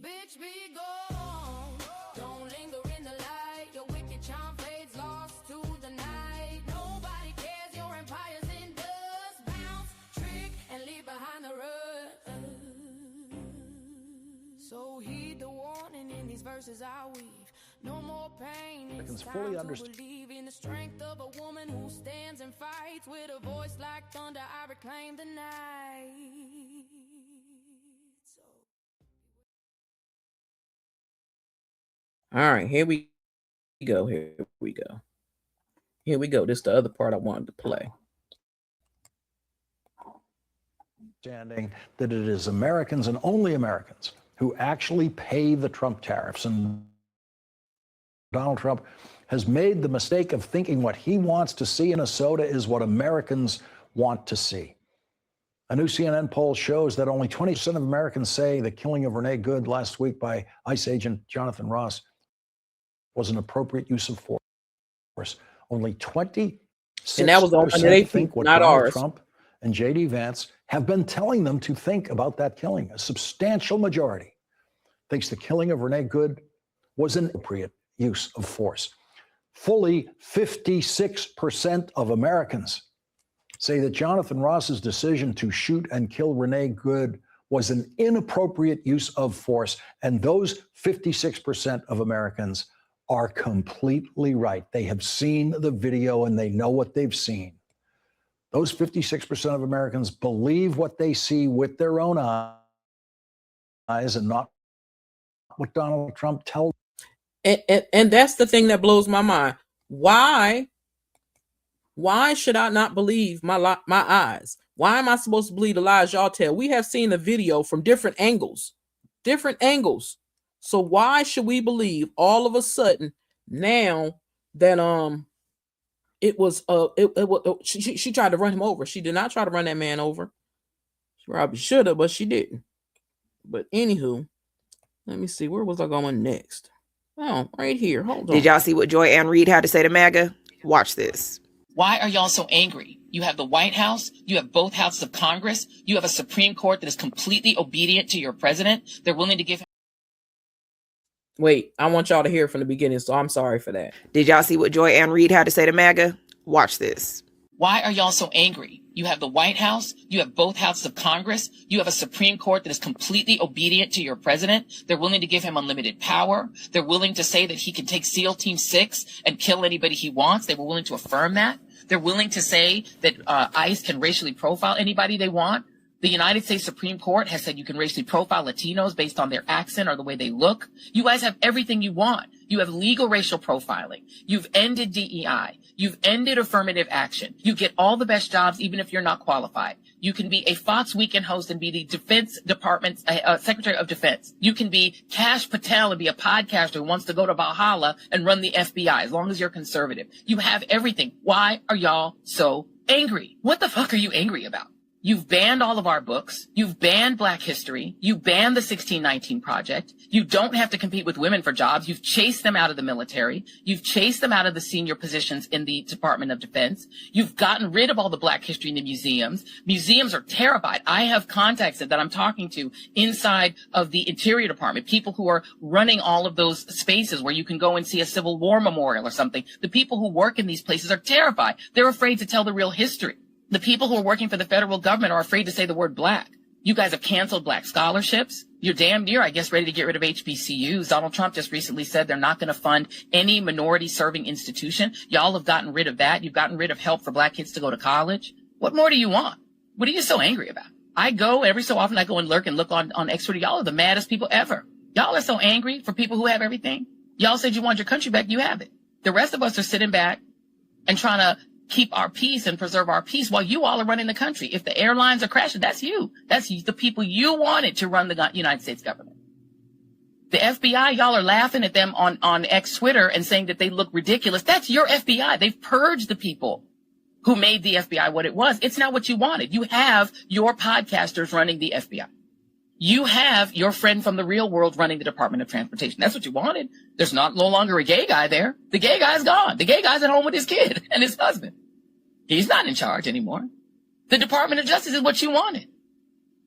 Bitch, be gone. Don't linger in the light. Your wicked charm fades lost to the night. Nobody cares. Your empire's in dust. Bounce, trick, and leave behind the rust. So heed the warning in these verses I weave. No more pain. It's time to believe in the strength of a woman who stands and fights with a voice like thunder. I reclaim the night. All right, here we go. Here we go. Here we go. This is the other part I wanted to play. Understanding that it is Americans and only Americans who actually pay the Trump tariffs, and Donald Trump has made the mistake of thinking what he wants to see in Minnesota is what Americans want to see. A new CNN poll shows that only 20% of Americans say the killing of Renee Good last week by ICE agent Jonathan Ross was an appropriate use of force. Only 26% and that was on they think what not Donald ours. Trump and JD Vance have been telling them to think about that killing. A substantial majority thinks the killing of Renee Good was an appropriate use of force. Fully 56% of Americans say that Jonathan Ross's decision to shoot and kill Renee Good was an inappropriate use of force. And those 56% of Americans are completely right. They have seen the video and they know what they've seen. Those 56% of Americans believe what they see with their own eyes and not what Donald Trump tells them. And that's the thing that blows my mind. Why should I not believe my eyes? Why am I supposed to believe the lies y'all tell? We have seen the video from different angles. So why should we believe all of a sudden now that it was she tried to run him over? She did not try to run that man over. She probably should have, but she didn't. But anywho, let me see, where was I going next? Oh, right here. Hold on. Did y'all see what Joy Ann Reid had to say to MAGA? Watch this. Why are y'all so angry? You have the White House, you have both houses of Congress, you have a Supreme Court that is completely obedient to your president. They're willing to give him. Wait, I want y'all to hear it from the beginning, so I'm sorry for that. Did y'all see what Joy Ann Reid had to say to MAGA? Watch this. Why are y'all so angry? You have the White House, you have both houses of Congress, you have a Supreme Court that is completely obedient to your president. They're willing to give him unlimited power. They're willing to say that he can take SEAL Team 6 and kill anybody he wants. They were willing to affirm that. They're willing to say that ICE can racially profile anybody they want. The United States Supreme Court has said you can racially profile Latinos based on their accent or the way they look. You guys have everything you want. You have legal racial profiling. You've ended DEI. You've ended affirmative action. You get all the best jobs even if you're not qualified. You can be a Fox Weekend host and be the Defense Department's Secretary of Defense. You can be Kash Patel and be a podcaster who wants to go to Valhalla and run the FBI as long as you're conservative. You have everything. Why are y'all so angry? What the fuck are you angry about? You've banned all of our books. You've banned Black history. You banned the 1619 Project. You don't have to compete with women for jobs. You've chased them out of the military. You've chased them out of the senior positions in the Department of Defense. You've gotten rid of all the Black history in the museums. Museums are terrified. I have contacts that I'm talking to inside of the Interior Department, people who are running all of those spaces where you can go and see a Civil War memorial or something. The people who work in these places are terrified. They're afraid to tell the real history. The people who are working for the federal government are afraid to say the word Black. You guys have canceled Black scholarships. You're damn near, I guess, ready to get rid of HBCUs. Donald Trump just recently said they're not going to fund any minority serving institution. Y'all have gotten rid of that. You've gotten rid of help for Black kids to go to college. What more do you want? What are you so angry about? I go every so often, I go and lurk and look on X Twitter. Y'all are the maddest people ever. Y'all are so angry for people who have everything. Y'all said you want your country back. You have it. The rest of us are sitting back and trying to keep our peace and preserve our peace while you all are running the country. If the airlines are crashing, that's you. That's the people you wanted to run the United States government. The FBI, y'all are laughing at them on X Twitter and saying that they look ridiculous. That's your FBI. They've purged the people who made the FBI what it was. It's not what you wanted. You have your podcasters running the FBI. You have your friend from the real world running the Department of Transportation. That's what you wanted. There's no longer a gay guy there. The gay guy's gone. The gay guy's at home with his kid and his husband. He's not in charge anymore. The Department of Justice is what you wanted.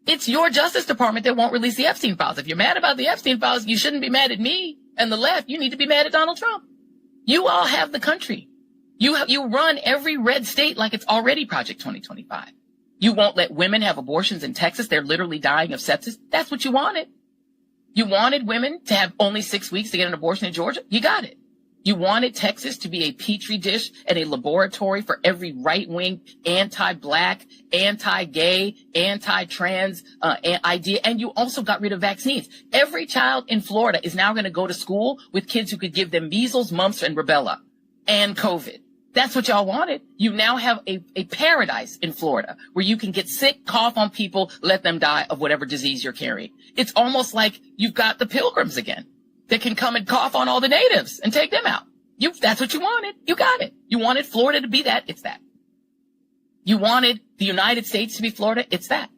It's your Justice Department that won't release the Epstein files. If you're mad about the Epstein files, you shouldn't be mad at me and the left. You need to be mad at Donald Trump. You all have the country. You run every red state like it's already Project 2025. You won't let women have abortions in Texas. They're literally dying of sepsis. That's what you wanted. You wanted women to have only 6 weeks to get an abortion in Georgia. You got it. You wanted Texas to be a petri dish and a laboratory for every right-wing, anti-Black, anti-gay, anti-trans idea. And you also got rid of vaccines. Every child in Florida is now going to go to school with kids who could give them measles, mumps, and rubella and COVID. That's what y'all wanted. You now have a paradise in Florida where you can get sick, cough on people, let them die of whatever disease you're carrying. It's almost like you've got the pilgrims again that can come and cough on all the natives and take them out. That's what you wanted. You got it. You wanted Florida to be that. It's that. You wanted the United States to be Florida. It's that.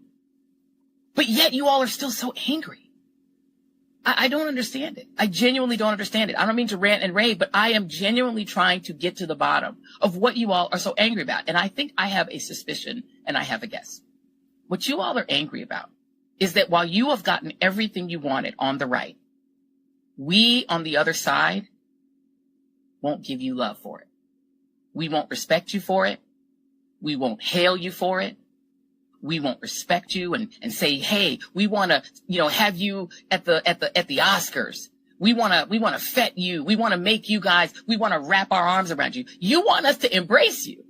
But yet you all are still so angry. I don't understand it. I genuinely don't understand it. I don't mean to rant and rave, but I am genuinely trying to get to the bottom of what you all are so angry about. And I think I have a suspicion and I have a guess. What you all are angry about is that while you have gotten everything you wanted on the right, we on the other side won't give you love for it. We won't respect you for it. We won't hail you for it. We won't respect you and say, hey, we want to, have you at the Oscars. We want to fet you. We want to make you guys, we want to wrap our arms around you. You want us to embrace you.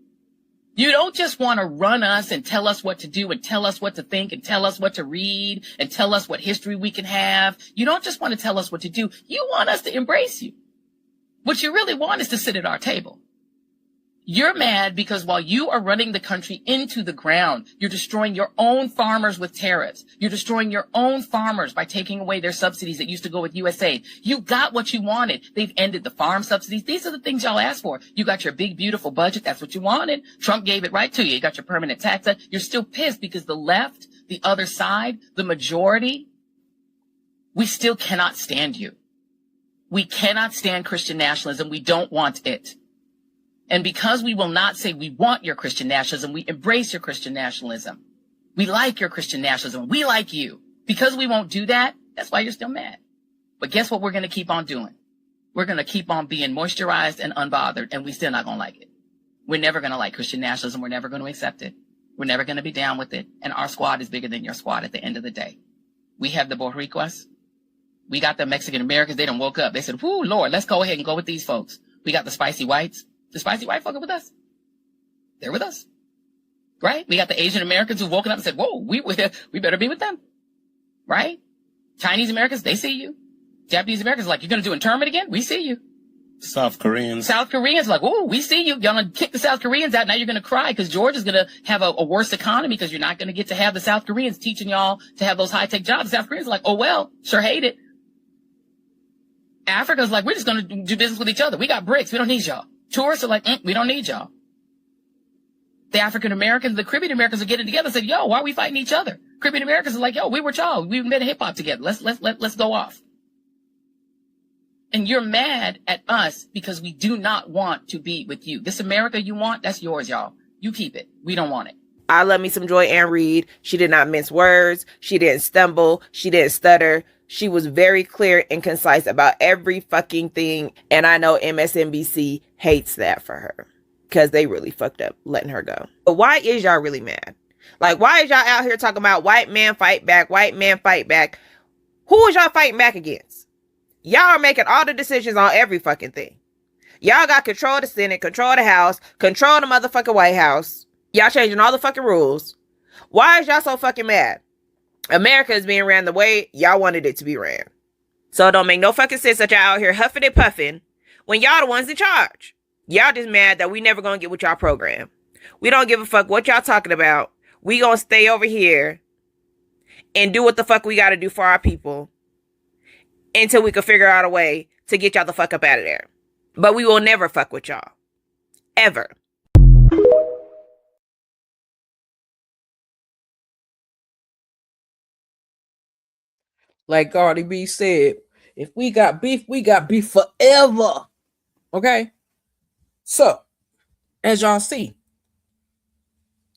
You don't just want to run us and tell us what to do and tell us what to think and tell us what to read and tell us what history we can have. You don't just want to tell us what to do. You want us to embrace you. What you really want is to sit at our table. You're mad because while you are running the country into the ground, you're destroying your own farmers with tariffs. You're destroying your own farmers by taking away their subsidies that used to go with USAID. You got what you wanted. They've ended the farm subsidies. These are the things y'all asked for. You got your big, beautiful budget. That's what you wanted. Trump gave it right to you. You got your permanent tax cut. You're still pissed because the left, the other side, the majority, we still cannot stand you. We cannot stand Christian nationalism. We don't want it. And because we will not say we want your Christian nationalism, we embrace your Christian nationalism. We like your Christian nationalism. We like you. Because we won't do that, that's why you're still mad. But guess what we're going to keep on doing? We're going to keep on being moisturized and unbothered, and we still not going to like it. We're never going to like Christian nationalism. We're never going to accept it. We're never going to be down with it. And our squad is bigger than your squad at the end of the day. We have the Boricuas. We got the Mexican Americans. They done woke up. They said, whoo, Lord, let's go ahead and go with these folks. We got the spicy whites. The spicy white folk are with us. They're with us. Right? We got the Asian Americans who've woken up and said, whoa, we better be with them. Right? Chinese Americans, they see you. Japanese Americans are like, you're going to do internment again? We see you. South Koreans like, oh, we see you. You're going to kick the South Koreans out. Now you're going to cry because Georgia's going to have a worse economy because you're not going to get to have the South Koreans teaching y'all to have those high-tech jobs. The South Koreans are like, oh, well, sure hate it. Africa's like, we're just going to do business with each other. We got BRICS. We don't need y'all. Tourists are like, we don't need y'all. The African Americans, the Caribbean Americans are getting together and said, yo, why are we fighting each other? Caribbean Americans are like, yo, we were y'all. We made a hip hop together. Let's go off. And you're mad at us because we do not want to be with you. This America you want, that's yours, y'all. You keep it. We don't want it. I love me some Joy Ann Reid. She did not mince words. She didn't stumble. She didn't stutter. She was very clear and concise about every fucking thing. And I know MSNBC hates that for her because they really fucked up letting her go. But why is y'all really mad? Like, why is y'all out here talking about white man fight back, white man fight back? Who is y'all fighting back against? Y'all are making all the decisions on every fucking thing. Y'all got control of the Senate, control of the House, control of the motherfucking White House. Y'all changing all the fucking rules. Why is y'all so fucking mad? America is being ran the way y'all wanted it to be ran. So it don't make no fucking sense that y'all out here huffing and puffing when y'all the ones in charge. Y'all just mad that we never gonna get with y'all program. We don't give a fuck what y'all talking about. We gonna stay over here and do what the fuck we gotta do for our people until we can figure out a way to get y'all the fuck up out of there. But we will never fuck with y'all. Ever. Like Cardi B said, if we got beef forever. Okay? So, as y'all see,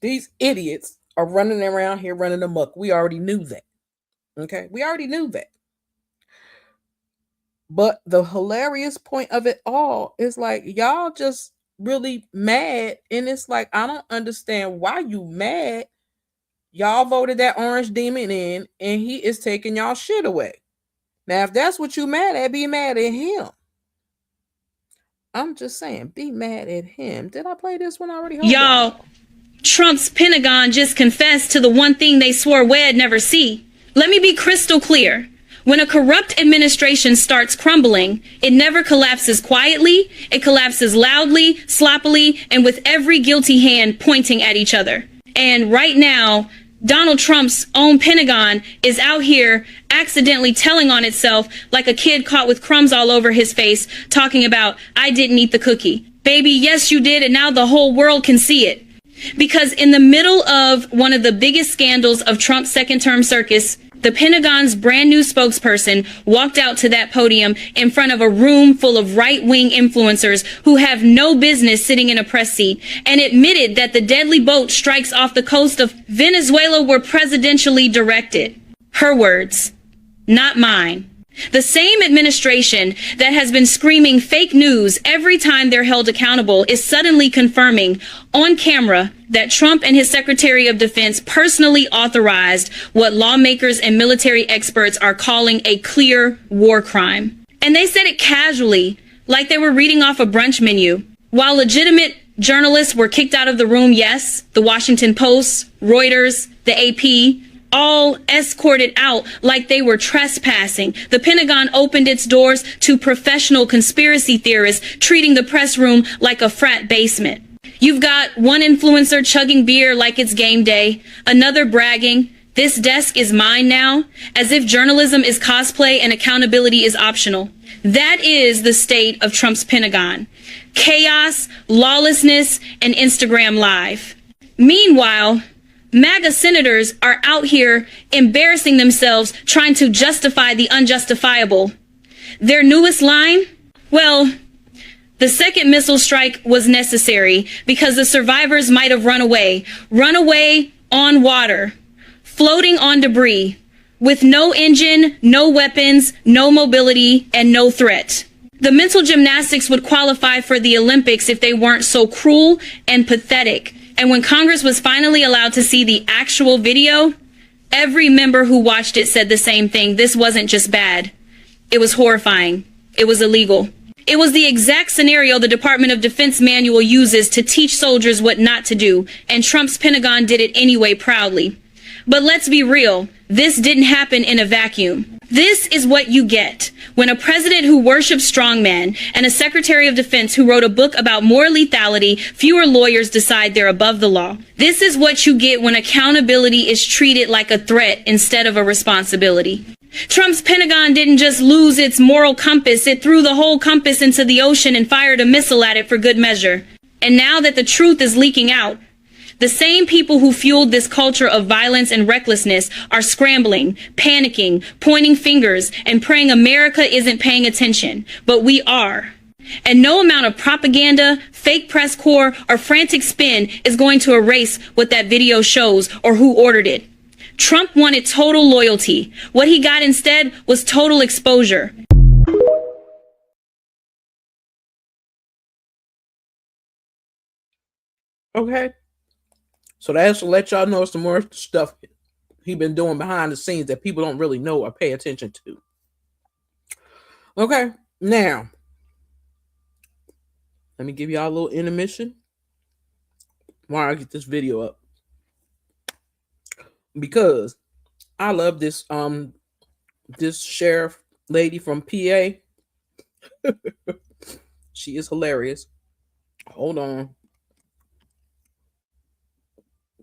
these idiots are running around here running amok. We already knew that. Okay? We already knew that. But the hilarious point of it all is like, y'all just really mad. And it's like, I don't understand why you mad. Y'all voted that orange demon in and he is taking y'all shit away. Now, if that's what you mad at, be mad at him. I'm just saying, be mad at him. Did I play this one already? Y'all, Trump's Pentagon just confessed to the one thing they swore we'd never see. Let me be crystal clear. When a corrupt administration starts crumbling, it never collapses quietly. It collapses loudly, sloppily, and with every guilty hand pointing at each other. And right now, Donald Trump's own Pentagon is out here accidentally telling on itself like a kid caught with crumbs all over his face, talking about, I didn't eat the cookie. Baby, yes, you did, and now the whole world can see it. Because in the middle of one of the biggest scandals of Trump's second-term circus, the Pentagon's brand new spokesperson walked out to that podium in front of a room full of right-wing influencers who have no business sitting in a press seat and admitted that the deadly boat strikes off the coast of Venezuela were presidentially directed. Her words, not mine. The same administration that has been screaming fake news every time they're held accountable is suddenly confirming on camera that Trump and his Secretary of Defense personally authorized what lawmakers and military experts are calling a clear war crime. And they said it casually, like they were reading off a brunch menu. While legitimate journalists were kicked out of the room, yes, the Washington Post, Reuters, the AP, all escorted out like they were trespassing. The Pentagon opened its doors to professional conspiracy theorists, treating the press room like a frat basement. You've got one influencer chugging beer like it's game day, another bragging, this desk is mine now, as if journalism is cosplay and accountability is optional. That is the state of Trump's Pentagon. Chaos, lawlessness, and Instagram Live. Meanwhile, MAGA senators are out here embarrassing themselves, trying to justify the unjustifiable. Their newest line? Well, the second missile strike was necessary because the survivors might have run away on water, floating on debris, with no engine, no weapons, no mobility, and no threat. The mental gymnastics would qualify for the Olympics if they weren't so cruel and pathetic. And when Congress was finally allowed to see the actual video, every member who watched it said the same thing. This wasn't just bad. It was horrifying. It was illegal. It was the exact scenario the Department of Defense manual uses to teach soldiers what not to do, and Trump's Pentagon did it anyway proudly. But let's be real, this didn't happen in a vacuum. This is what you get when a president who worships strongman and a secretary of defense who wrote a book about more lethality, fewer lawyers decide they're above the law. This is what you get when accountability is treated like a threat instead of a responsibility. Trump's Pentagon didn't just lose its moral compass, it threw the whole compass into the ocean and fired a missile at it for good measure. And now that the truth is leaking out, the same people who fueled this culture of violence and recklessness are scrambling, panicking, pointing fingers, and praying America isn't paying attention. But we are. And no amount of propaganda, fake press corps, or frantic spin is going to erase what that video shows or who ordered it. Trump wanted total loyalty. What he got instead was total exposure. Okay. So that's to let y'all know some more stuff he been doing behind the scenes that people don't really know or pay attention to. Okay. Now, let me give y'all a little intermission while I get this video up. Because I love this this sheriff lady from PA. She is hilarious. Hold on.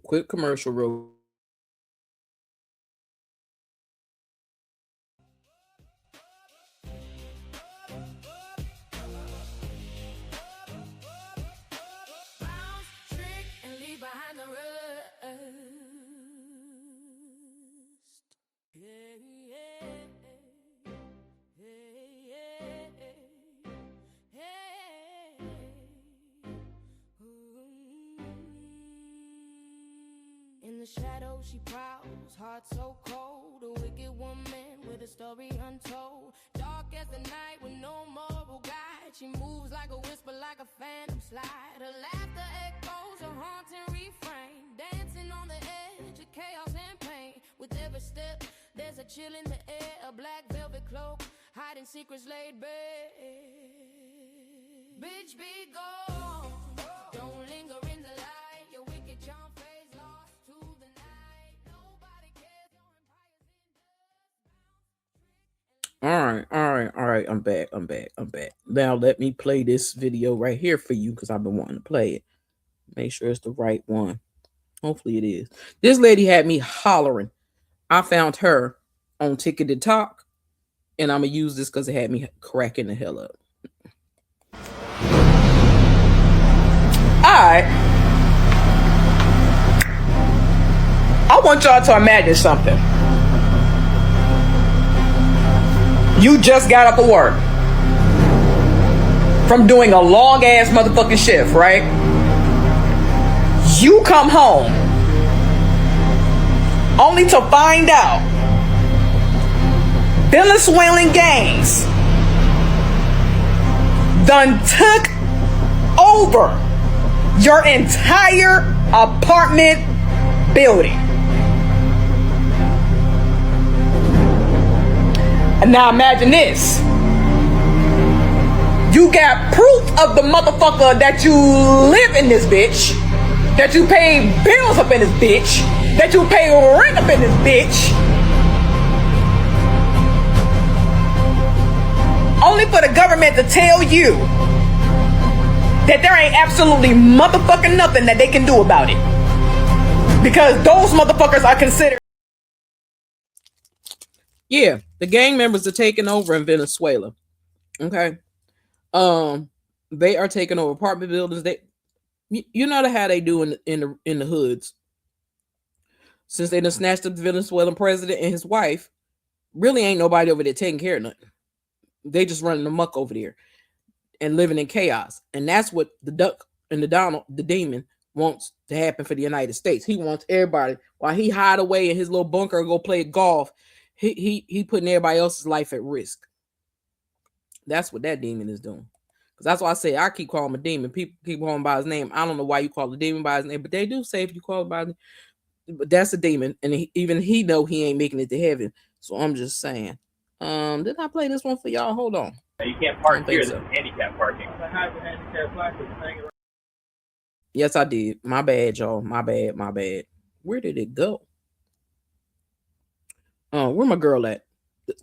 Quick commercial real. In the shadows she prowls, heart so cold, a wicked woman with a story untold. Dark as the night with no moral guide, she moves like a whisper, like a phantom slide. Her laughter echoes a haunting refrain, dancing on the edge of chaos and pain. With every step, there's a chill in the air, a black velvet cloak, hiding secrets laid bare. Bitch, be gone, don't linger in the light, your wicked charm fades lost to the night. Nobody cares, your All right. I'm back. Now let me play this video right here for you because I've been wanting to play it. Make sure it's the right one. Hopefully it is. This lady had me hollering. I found her on Ticketed Talk, and I'm gonna use this because it had me cracking the hell up. Alright. I want y'all to imagine something. You just got up to work from doing a long ass motherfucking shift, right? You come home only to find out Venezuelan gangs done took over your entire apartment building. And now imagine this. You got proof of the motherfucker that you live in this bitch, that you pay bills up in this bitch, that you pay rent up in this bitch. Only for the government to tell you that there ain't absolutely motherfucking nothing that they can do about it. Because those motherfuckers are considered. Yeah, the gang members are taking over in Venezuela. Okay. They are taking over apartment buildings. You know how they do in the hoods. Since they done snatched up the Venezuelan president and his wife, really ain't nobody over there taking care of nothing. They just running amok over there and living in chaos. And that's what the duck and the demon wants to happen for the United States. He wants everybody, while he hide away in his little bunker and go play golf, he putting everybody else's life at risk. That's what that demon is doing. Because that's why I say I keep calling him a demon. People keep calling him by his name. I don't know why you call a demon by his name, but they do say if you call it by his name, but that's a demon. And even he know he ain't making it to heaven. So I'm just saying. Did I play this one for y'all? Hold on. You can't park here. This is handicap parking. Yes, I did. My bad, y'all. My bad. My bad. Where did it go? Where my girl at?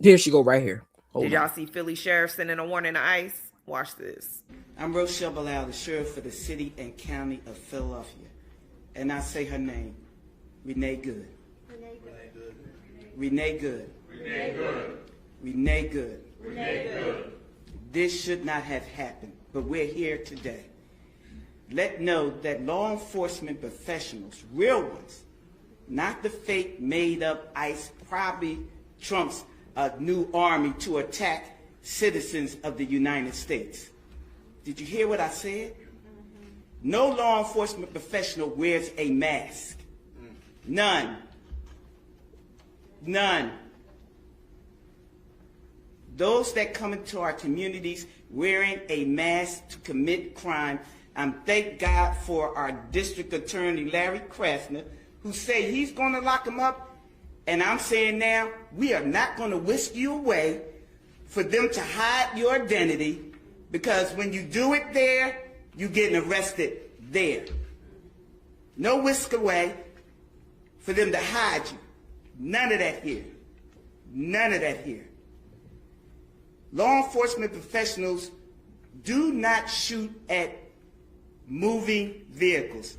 Here she go right here. Did y'all see Philly Sheriff sending a warning to ICE? Watch this. I'm Rochelle Bilal, the sheriff for the city and county of Philadelphia. And I say her name, Renee Good. Renee Good. Renee Good. Renee Good. Renee Good. This should not have happened, but we're here today. Let know that law enforcement professionals, real ones, not the fake made up ICE, probably Trump's new army to attack citizens of the United States. Did you hear what I said? No law enforcement professional wears a mask. None. None. Those that come into our communities wearing a mask to commit crime, thank God for our district attorney, Larry Krasner, who say he's going to lock them up. And I'm saying now, we are not going to whisk you away for them to hide your identity, because when you do it there, you're getting arrested there. No whisk away for them to hide you. None of that here. None of that here. Law enforcement professionals do not shoot at moving vehicles.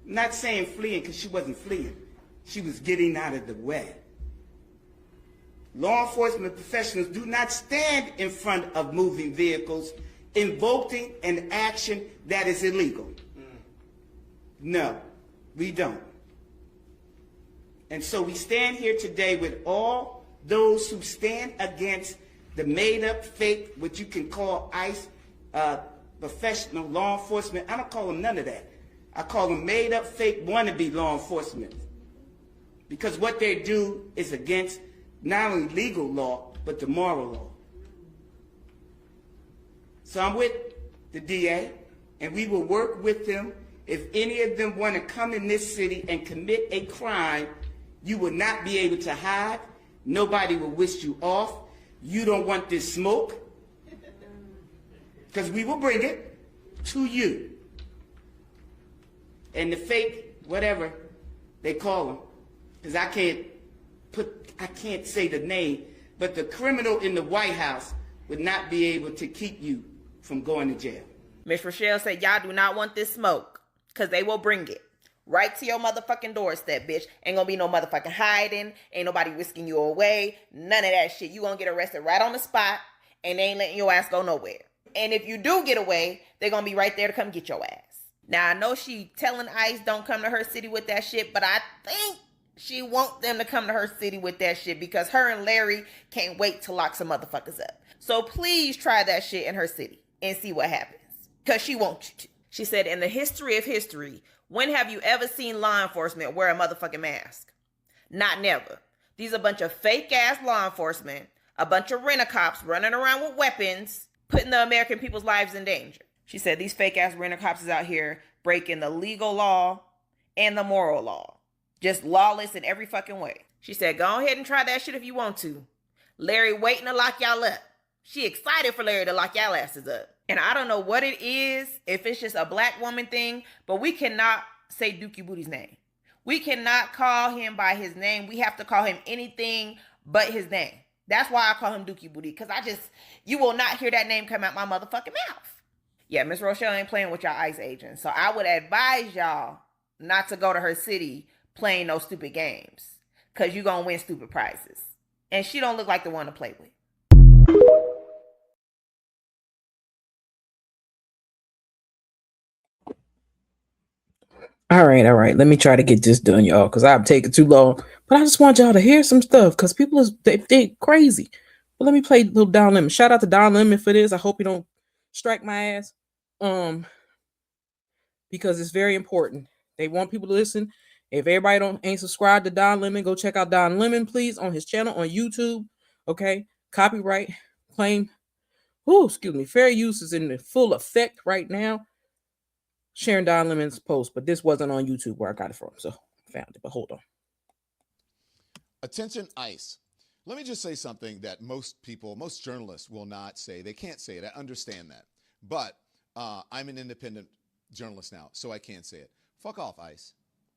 I'm not saying fleeing, because she wasn't fleeing. She was getting out of the way. Law enforcement professionals do not stand in front of moving vehicles invoking an action that is illegal. No, we don't. And so we stand here today with all those who stand against the made-up, fake, what you can call ICE, professional law enforcement. I don't call them none of that. I call them made-up, fake, wannabe law enforcement. Because what they do is against not only legal law, but the moral law. So I'm with the DA, and we will work with them. If any of them want to come in this city and commit a crime, you will not be able to hide. Nobody will whisk you off. You don't want this smoke, because we will bring it to you. And the fake, whatever they call them, because I can't say the name, but the criminal in the White House would not be able to keep you from going to jail. Miss Rochelle said, y'all do not want this smoke, because they will bring it right to your motherfucking doorstep, bitch. Ain't gonna be no motherfucking hiding. Ain't nobody whisking you away. None of that shit. You gonna get arrested right on the spot, and they ain't letting your ass go nowhere. And if you do get away, they're gonna be right there to come get your ass. Now, I know she telling ICE don't come to her city with that shit, but I think she want them to come to her city with that shit, because her and Larry can't wait to lock some motherfuckers up. So please try that shit in her city and see what happens, because she wants you to. She said, in the history of history, when have you ever seen law enforcement wear a motherfucking mask? Not never. These are a bunch of fake ass law enforcement, a bunch of rent-a-cops running around with weapons, putting the American people's lives in danger. She said these fake ass rent-a-cops is out here breaking the legal law and the moral law. Just lawless in every fucking way. She said, go ahead and try that shit if you want to. Larry waiting to lock y'all up. She excited for Larry to lock y'all asses up. And I don't know what it is, if it's just a black woman thing, but we cannot say Dookie Booty's name. We cannot call him by his name. We have to call him anything but his name. That's why I call him Dookie Booty, because you will not hear that name come out my motherfucking mouth. Yeah, Miss Rochelle ain't playing with y'all ICE agents. So I would advise y'all not to go to her city playing those stupid games, because you're going to win stupid prizes. And she don't look like the one to play with. All right. Let me try to get this done, y'all, because I'm taking too long. But I just want y'all to hear some stuff, because people they crazy. But let me play a little Don Lemon. Shout out to Don Lemon for this. I hope you don't strike my ass. Because it's very important. They want people to listen. If everybody ain't subscribed to Don Lemon, go check out Don Lemon, please, on his channel on YouTube. Okay, copyright claim. excuse me, fair use is in full effect right now. Sharing Don Lemon's post, but this wasn't on YouTube where I got it from, so I found it, but hold on. Attention, ICE. Let me just say something that most people, most journalists will not say. They can't say it. I understand that. But I'm an independent journalist now, so I can't say it. Fuck off, ICE.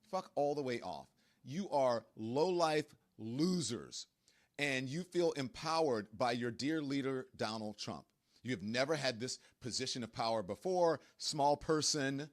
Fuck all the way off. You are low-life losers, and you feel empowered by your dear leader, Donald Trump. You have never had this position of power before, small person,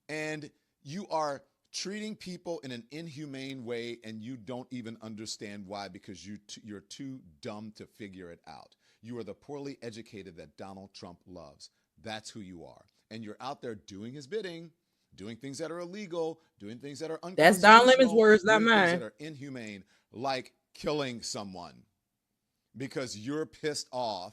and you are treating people in an inhumane way, and you don't even understand why, because you're too dumb to figure it out. You are the poorly educated that Donald Trump loves. That's who you are. And you're out there doing his bidding, doing things that are illegal, doing things that are unconstitutional. That's Don Lemon's words, not doing mine. things that are inhumane, like killing someone because you're pissed off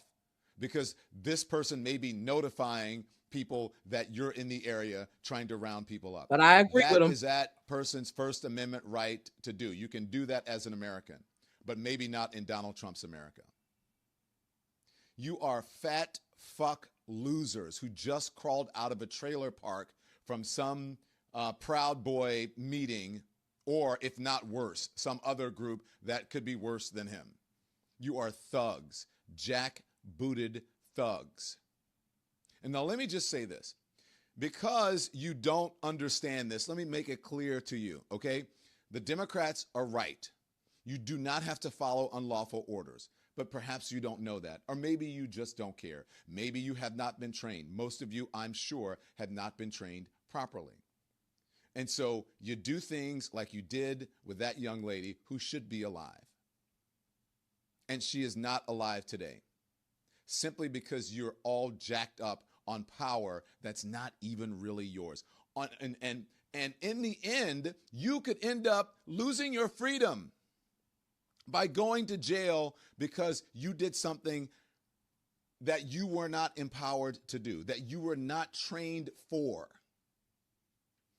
because this person may be notifying people that you're in the area trying to round people up. But I agree with him. That is that person's First Amendment right to do. You can do that as an American, but maybe not in Donald Trump's America. You are fat fuck losers who just crawled out of a trailer park from some Proud Boy meeting, or if not worse, some other group that could be worse than him. You are thugs, jack-booted thugs. And now let me just say this. Because you don't understand this, let me make it clear to you, okay? The Democrats are right. You do not have to follow unlawful orders, but perhaps you don't know that. Or maybe you just don't care. Maybe you have not been trained. Most of you, I'm sure, have not been trained properly. And so you do things like you did with that young lady who should be alive. And she is not alive today, simply because you're all jacked up on power that's not even really yours. And in the end, you could end up losing your freedom by going to jail because you did something that you were not empowered to do, that you were not trained for.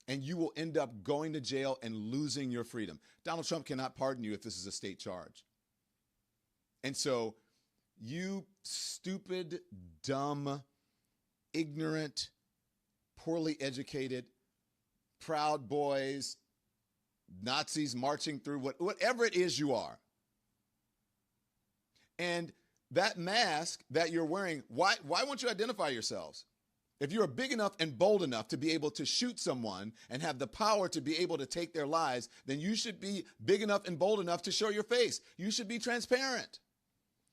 And you will end up going to jail and losing your freedom. Donald Trump cannot pardon you if this is a state charge. And so you stupid, dumb, ignorant, poorly educated, Proud Boys, Nazis marching through, whatever it is you are. And that mask that you're wearing, why won't you identify yourselves? If you're big enough and bold enough to be able to shoot someone and have the power to be able to take their lives, then you should be big enough and bold enough to show your face. You should be transparent.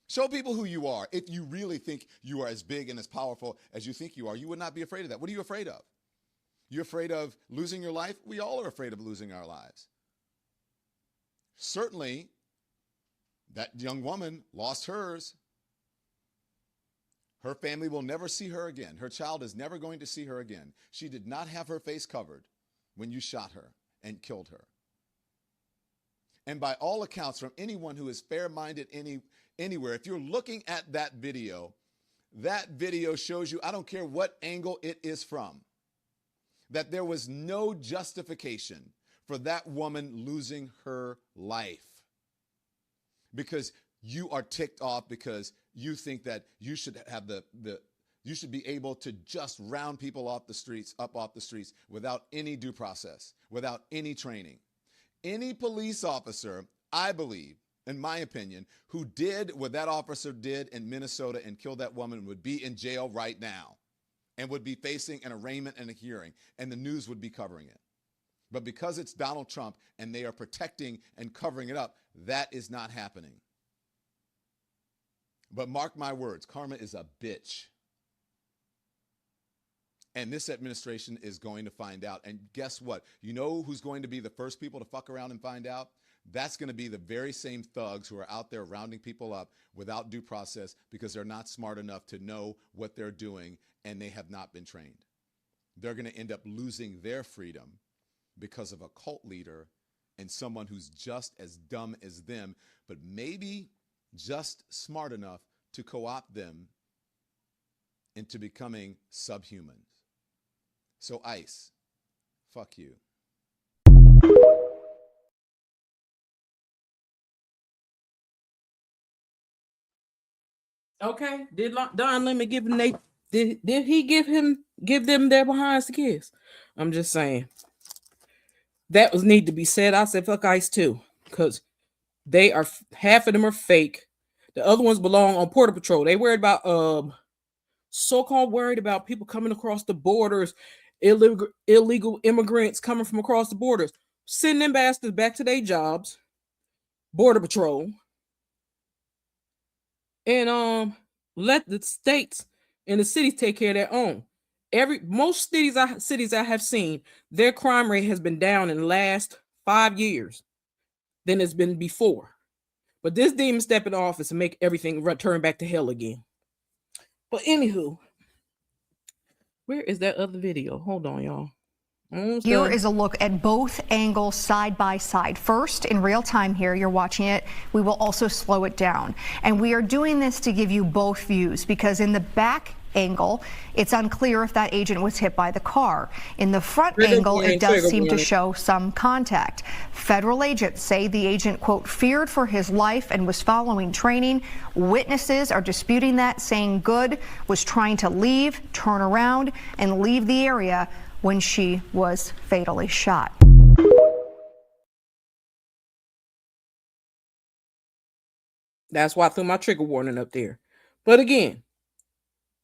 Show people who you are. If you really think you are as big and as powerful as you think you are, you would not be afraid of that. What are you afraid of? You're afraid of losing your life? We all are afraid of losing our lives. Certainly, that young woman lost hers. Her family will never see her again. Her child is never going to see her again. She did not have her face covered when you shot her and killed her. And by all accounts, from anyone who is fair-minded anywhere, if you're looking at that video shows you, I don't care what angle it is from, that there was no justification for that woman losing her life. Because you are ticked off because you think that you should have you should be able to just round people off the streets, up off the streets, without any due process, without any training. Any police officer, I believe, in my opinion, who did what that officer did in Minnesota and killed that woman would be in jail right now and would be facing an arraignment and a hearing, and the news would be covering it. But because it's Donald Trump and they are protecting and covering it up, that is not happening. But mark my words, karma is a bitch. And this administration is going to find out. And guess what? You know who's going to be the first people to fuck around and find out? That's going to be the very same thugs who are out there rounding people up without due process because they're not smart enough to know what they're doing and they have not been trained. They're going to end up losing their freedom because of a cult leader and someone who's just as dumb as them, but maybe just smart enough to co-opt them into becoming subhumans. So ICE, fuck you. Okay. Did Don Lemon give him did he give them their behinds to kiss? I'm just saying. That was need to be said. I said fuck ICE too. Because they are half of them are fake. The other ones belong on Border Patrol. They worried about so-called worried about people coming across the borders, illegal immigrants coming from across the borders. Send them bastards back to their jobs, Border Patrol, and let the states and the cities take care of their own. Most cities I have seen, their crime rate has been down in the last 5 years than it's been before. But this demon step in office and make everything turn back to hell again. But anywho, where is that other video? Hold on, y'all. Here is a look at both angles side by side. First, in real time here, you're watching it. We will also slow it down. And we are doing this to give you both views because in the back angle, it's unclear if that agent was hit by the car. In the front angle, it does seem to show some contact. Federal agents say the agent, quote, feared for his life and was following training. Witnesses are disputing that, saying Good was trying to leave, turn around, and leave the area when she was fatally shot. That's why I threw my trigger warning up there. But again,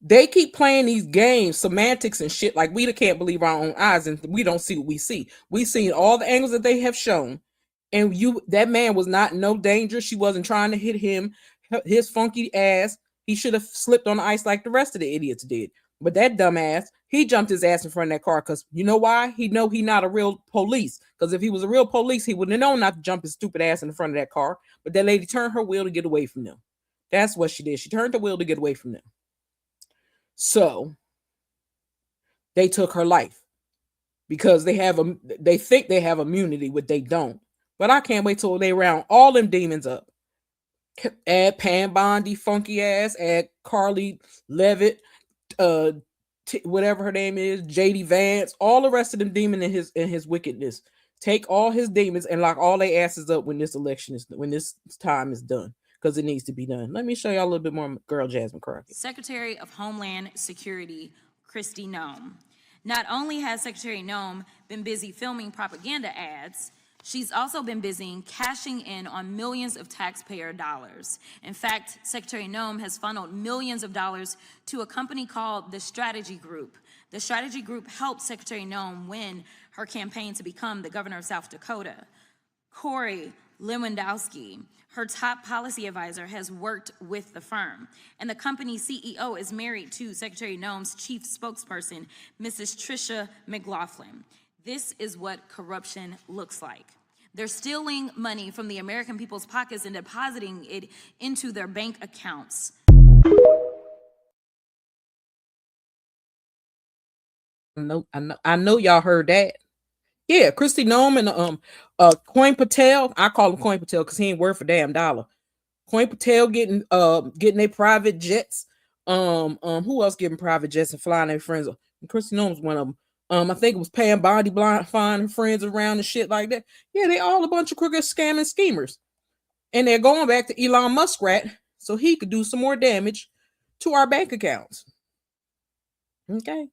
they keep playing these games, semantics and shit, like we can't believe our own eyes and we don't see what we see. We've seen all the angles that they have shown, and that man was not in no danger. She wasn't trying to hit him, his funky ass. He should have slipped on the ice like the rest of the idiots did. But that dumbass, he jumped his ass in front of that car because you know why? He know he not a real police. Because if he was a real police, he wouldn't have known not to jump his stupid ass in front of that car. But that lady turned her wheel to get away from them. That's what she did. She turned her wheel to get away from them. So they took her life because they think they have immunity, but they don't. But I can't wait till they round all them demons up. Add Pam Bondi, funky ass, add KARLIE, LEAVIT, whatever her name is, JD Vance, all the rest of them demon in his wickedness. Take all his demons and lock all their asses up when this time is done. Because it needs to be done. Let me show y'all a little bit more girl Jasmine Crockett. Secretary of Homeland Security, Kristi Noem. Not only has Secretary Noem been busy filming propaganda ads, she's also been busy cashing in on millions of taxpayer dollars. In fact, Secretary Noem has funneled millions of dollars to a company called the Strategy Group. The Strategy Group helped Secretary Noem win her campaign to become the governor of South Dakota. Corey Lewandowski, her top policy advisor, has worked with the firm. And the company's CEO is married to Secretary Noem's chief spokesperson, Mrs. Tricia McLaughlin. This is what corruption looks like. They're stealing money from the American people's pockets and depositing it into their bank accounts. I know y'all heard that. Yeah, Kristi Noem and Coin Patel. I call him Coin Patel because he ain't worth a damn dollar. Coin Patel getting their private jets. Who else getting private jets and flying their friends? Kristi Noem's one of them. I think it was Pam Bondi flying her friends around and shit like that. Yeah, they all a bunch of crooked scamming schemers. And they're going back to Elon Muskrat so he could do some more damage to our bank accounts. Okay.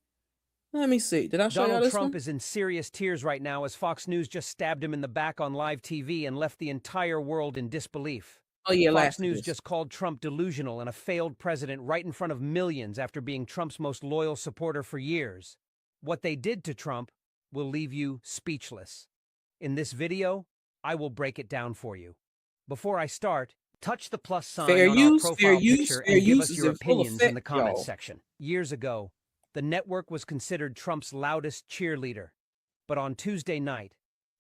Let me see. Did I show y'all Donald this Trump one? is in serious tears right now as Fox News just stabbed him in the back on live TV and left the entire world in disbelief. Oh, yeah, Fox News just called Trump delusional and a failed president right in front of millions after being Trump's most loyal supporter for years. What they did to Trump will leave you speechless. In this video, I will break it down for you. Before I start, touch the plus sign on our profile picture and give us your opinions in the comments section. Years ago, the network was considered Trump's loudest cheerleader. But on Tuesday night,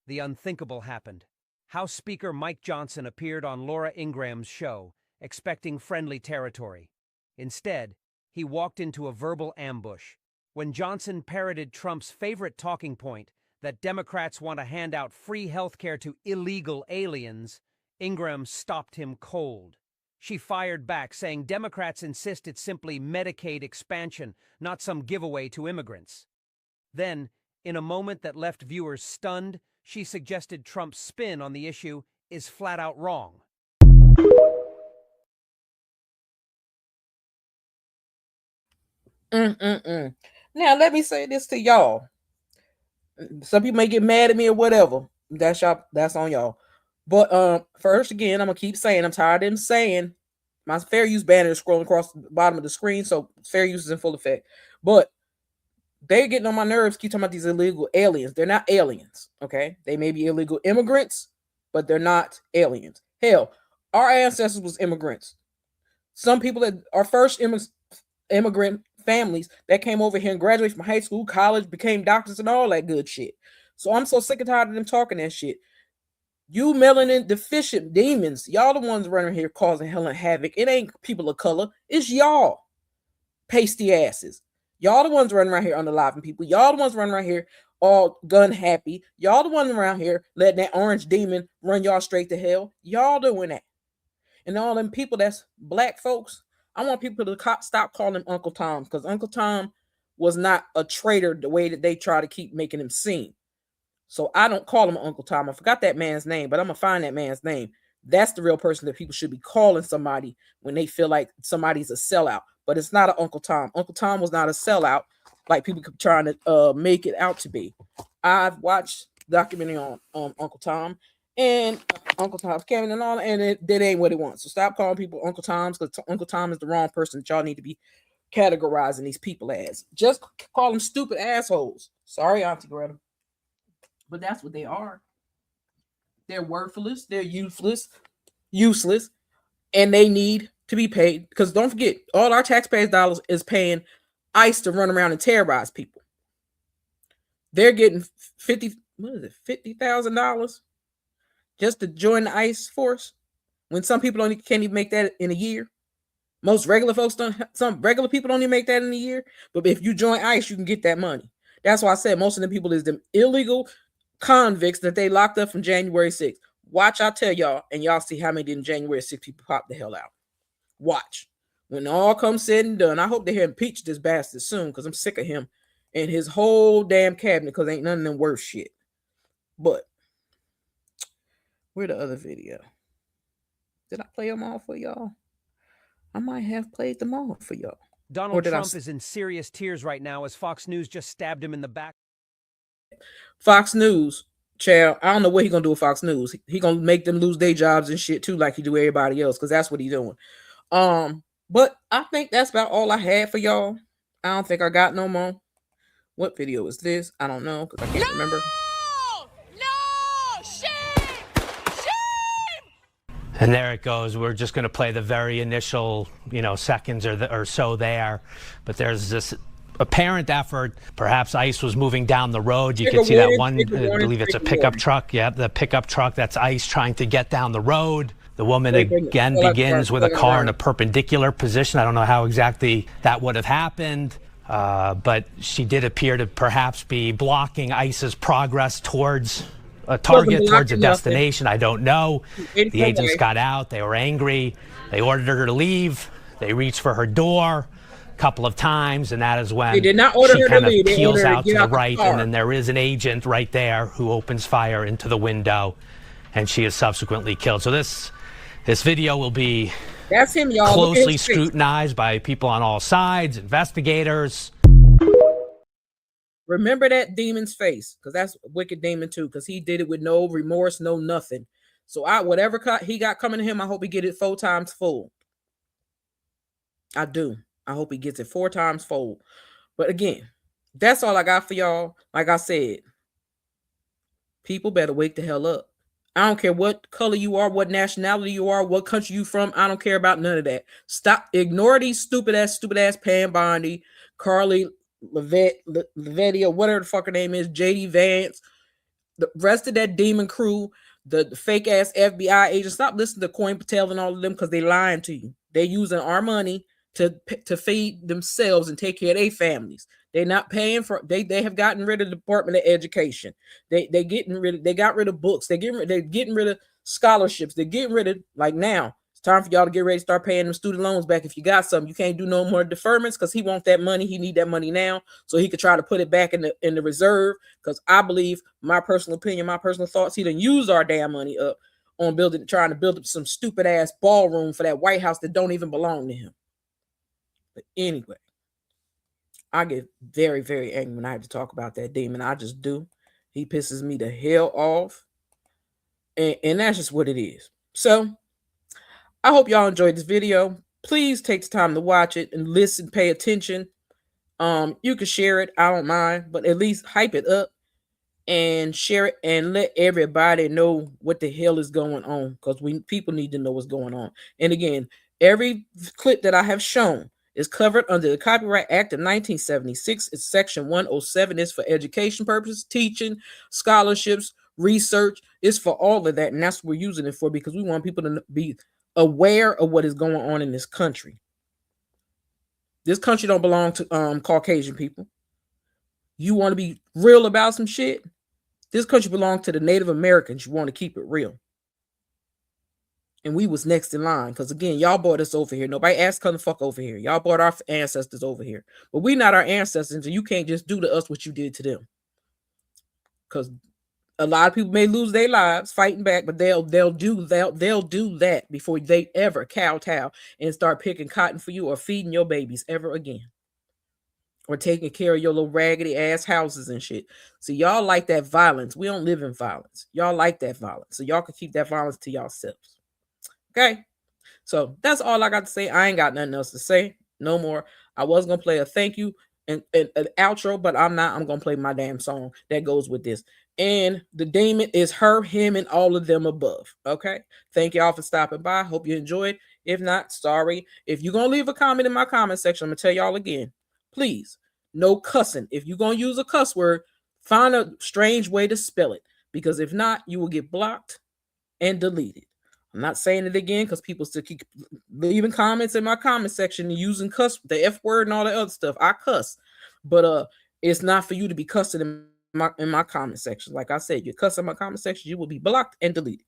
the unthinkable happened. House Speaker Mike Johnson appeared on Laura Ingraham's show, expecting friendly territory. Instead, he walked into a verbal ambush. When Johnson parroted Trump's favorite talking point, that Democrats want to hand out free health care to illegal aliens, Ingraham stopped him cold. She fired back, saying Democrats insist it's simply Medicaid expansion, not some giveaway to immigrants. Then, in a moment that left viewers stunned, she suggested Trump's spin on the issue is flat out wrong. Now, let me say this to y'all. Some people may get mad at me or whatever. That's y'all. That's on y'all. But first, again, I'm gonna keep saying I'm tired of them saying my fair use banner is scrolling across the bottom of the screen, so fair use is in full effect. But they're getting on my nerves. Keep talking about these illegal aliens. They're not aliens. Okay, they may be illegal immigrants, but they're not aliens. Hell, our ancestors was immigrants. Some people that are first immigrant families that came over here and graduated from high school, college, became doctors and all that good shit. So I'm so sick and tired of them talking that shit. You melanin deficient demons, y'all the ones running here causing hell and havoc. It ain't people of color. It's y'all. Pasty asses. Y'all the ones running around here unaliving people. Y'all the ones running around here all gun happy. Y'all the ones around here letting that orange demon run y'all straight to hell. Y'all doing that. And all them people that's black folks, I want people to stop calling him Uncle Tom, because Uncle Tom was not a traitor the way that they try to keep making him seem. So I don't call him Uncle Tom. I forgot that man's name, but I'm going to find that man's name. That's the real person that people should be calling somebody when they feel like somebody's a sellout. But it's not an Uncle Tom. Uncle Tom was not a sellout like people keep trying to make it out to be. I've watched the documentary on Uncle Tom and Uncle Tom's Cabin and all, and that ain't what it wants. So stop calling people Uncle Toms, because Uncle Tom is the wrong person that y'all need to be categorizing these people as. Just call them stupid assholes. Sorry, Auntie Greta. But that's what they are. They're worthless, they're useless, and they need to be paid. Because don't forget, all our taxpayers' dollars is paying ICE to run around and terrorize people. They're getting $50,000 just to join the ICE force, when some people can't even make that in a year. Most regular folks don't. Some regular people don't even make that in a year. But if you join ICE, you can get that money. That's why I said most of the people is them illegal convicts that they locked up from January 6th. Watch, I tell y'all, and y'all see how many in January 6th people pop the hell out. Watch. When all comes said and done, I hope they impeach this bastard soon, because I'm sick of him and his whole damn cabinet, because ain't none of them worth shit. But where the other video? Did I play them all for y'all? I might have played them all for y'all. Donald Trump is in serious tears right now as Fox News just stabbed him in the back. Fox News, child, I don't know what he gonna do with Fox News. He gonna make them lose their jobs and shit too, like he do everybody else, because that's what he's doing. But I think that's about all I had for y'all. I don't think I got no more. What video is this? I don't know, because I can't remember. And there it goes. We're just going to play the very initial, seconds or so there. But there's this apparent effort. Perhaps ICE was moving down the road. You can see that one, I believe it's a pickup truck. Yeah, the pickup truck, that's ICE trying to get down the road. The woman again begins with a car in a perpendicular position. I don't know how exactly that would have happened. But she did appear to perhaps be blocking ICE's progress towards a target, towards a destination. I don't know. The agents got out. They were angry. They ordered her to leave. They reached for her door a couple of times, and that is when she kind of peels out to the right, and then there is an agent right there who opens fire into the window, and she is subsequently killed. So this video will be closely scrutinized by people on all sides, investigators. Remember that demon's face, because that's a wicked demon too, because he did it with no remorse, no nothing. So whatever he got coming to him, I hope he get it 4 times full. I do. I hope he gets it 4 times full. But again, that's all I got for y'all. Like I said, people better wake the hell up. I don't care what color you are, what nationality you are, what country you from. I don't care about none of that. Stop. Ignore these stupid ass PAM, BONDI, KARLIE, LEAVIT, or whatever the fuck her name is, JD Vance, the rest of that demon crew, the fake ass FBI agents. Stop listening to Coin Patel and all of them, because they lying to you. They're using our money to feed themselves and take care of their families. They're not paying for. They have gotten rid of the Department of Education. They got rid of books. They're getting rid of scholarships. They're getting rid of, like, now. Time for y'all to get ready to start paying them student loans back. If you got some, you can't do no more deferments, because he want that money. He need that money now, so he could try to put it back in the reserve. Because I believe, my personal opinion, my personal thoughts, he done used our damn money up on trying to build up some stupid ass ballroom for that White House that don't even belong to him. But anyway, I get very, very angry when I have to talk about that demon. I just do. He pisses me the hell off. And that's just what it is. So I hope y'all enjoyed this video. Please take the time to watch it and listen, pay attention. You can share it, I don't mind, but at least hype it up and share it and let everybody know what the hell is going on, because people need to know what's going on. And again, every clip that I have shown is covered under the Copyright Act of 1976. It's Section 107. It's for education purposes, teaching, scholarships, research. It's for all of that, and that's what we're using it for, because we want people to be aware of what is going on in this country. This country don't belong to Caucasian people. You want to be real about some shit? This country belongs to the Native Americans. You want to keep it real. And we was next in line, because again, y'all brought us over here. Nobody asked come the fuck over here. Y'all brought our ancestors over here. But we not our ancestors, and you can't just do to us what you did to them. Because a lot of people may lose their lives fighting back, but they'll do that before they ever kowtow and start picking cotton for you or feeding your babies ever again. Or taking care of your little raggedy ass houses and shit. So y'all like that violence. We don't live in violence. Y'all like that violence. So y'all can keep that violence to yourselves. Okay, so that's all I got to say. I ain't got nothing else to say. No more. I was going to play a thank you and an outro, but I'm not. I'm going to play my damn song that goes with this. And the demon is her, him, and all of them above. Okay, thank y'all for stopping by. Hope you enjoyed. If not, sorry. If you're going to leave a comment in my comment section, I'm going to tell y'all again. Please, no cussing. If you're going to use a cuss word, find a strange way to spell it. Because if not, you will get blocked and deleted. I'm not saying it again because people still keep leaving comments in my comment section and using cuss, the F word and all that other stuff. I cuss, but it's not for you to be cussing in my comment section. Like I said, you cuss in my comment section, you will be blocked and deleted.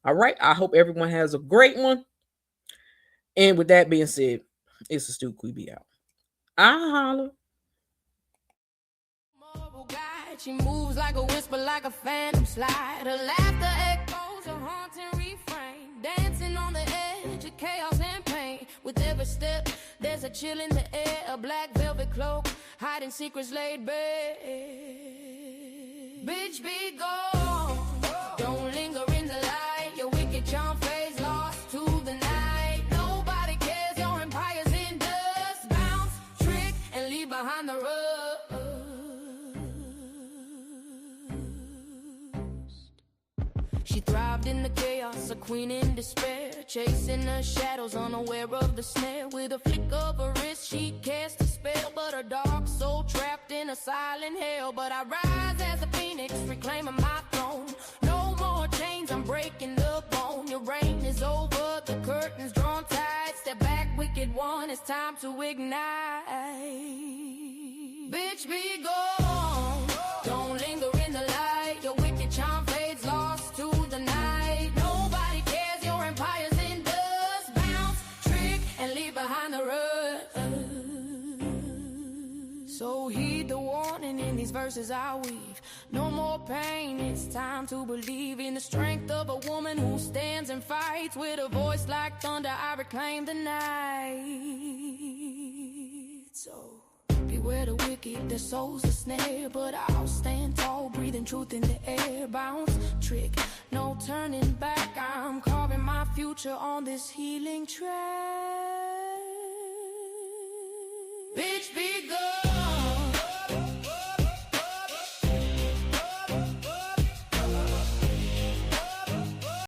All right. I hope everyone has a great one. And with that being said, it's the Stu Queeby out. I holla. She moves like a whisper, like a phantom slide. Her laughter echoes a haunting refrain, dancing on the edge of chaos and pain. With every step, there's a chill in the air, a black velvet cloak, hiding secrets laid bare. Bitch, be gone. Don't linger in the light. Your wicked charm fades, lost to the night. Nobody cares, your empire's in dust. Bounce, trick, and leave behind the rug. She thrived in the chaos, a queen in despair, chasing her shadows, unaware of the snare. With a flick of her wrist, she cast a spell, but her dark soul trapped in a silent hell. But I rise as a phoenix, reclaiming my throne. No more chains, I'm breaking the bone. Your reign is over, the curtains drawn tight. Step back, wicked one, it's time to ignite. Bitch, be gone. Don't linger in the light. Your wicked charm fades, lost to the night. Nobody cares, your empire's in dust. Bounce, trick, and leave behind the rug. So heed the warning in these verses I weave. No more pain, it's time to believe in the strength of a woman who stands and fights. With a voice like thunder, I reclaim the night. So beware the wicked, their soul's a snare. But I'll stand tall, breathing truth in the air. Bounce, trick, no turning back. I'm carving my future on this healing track.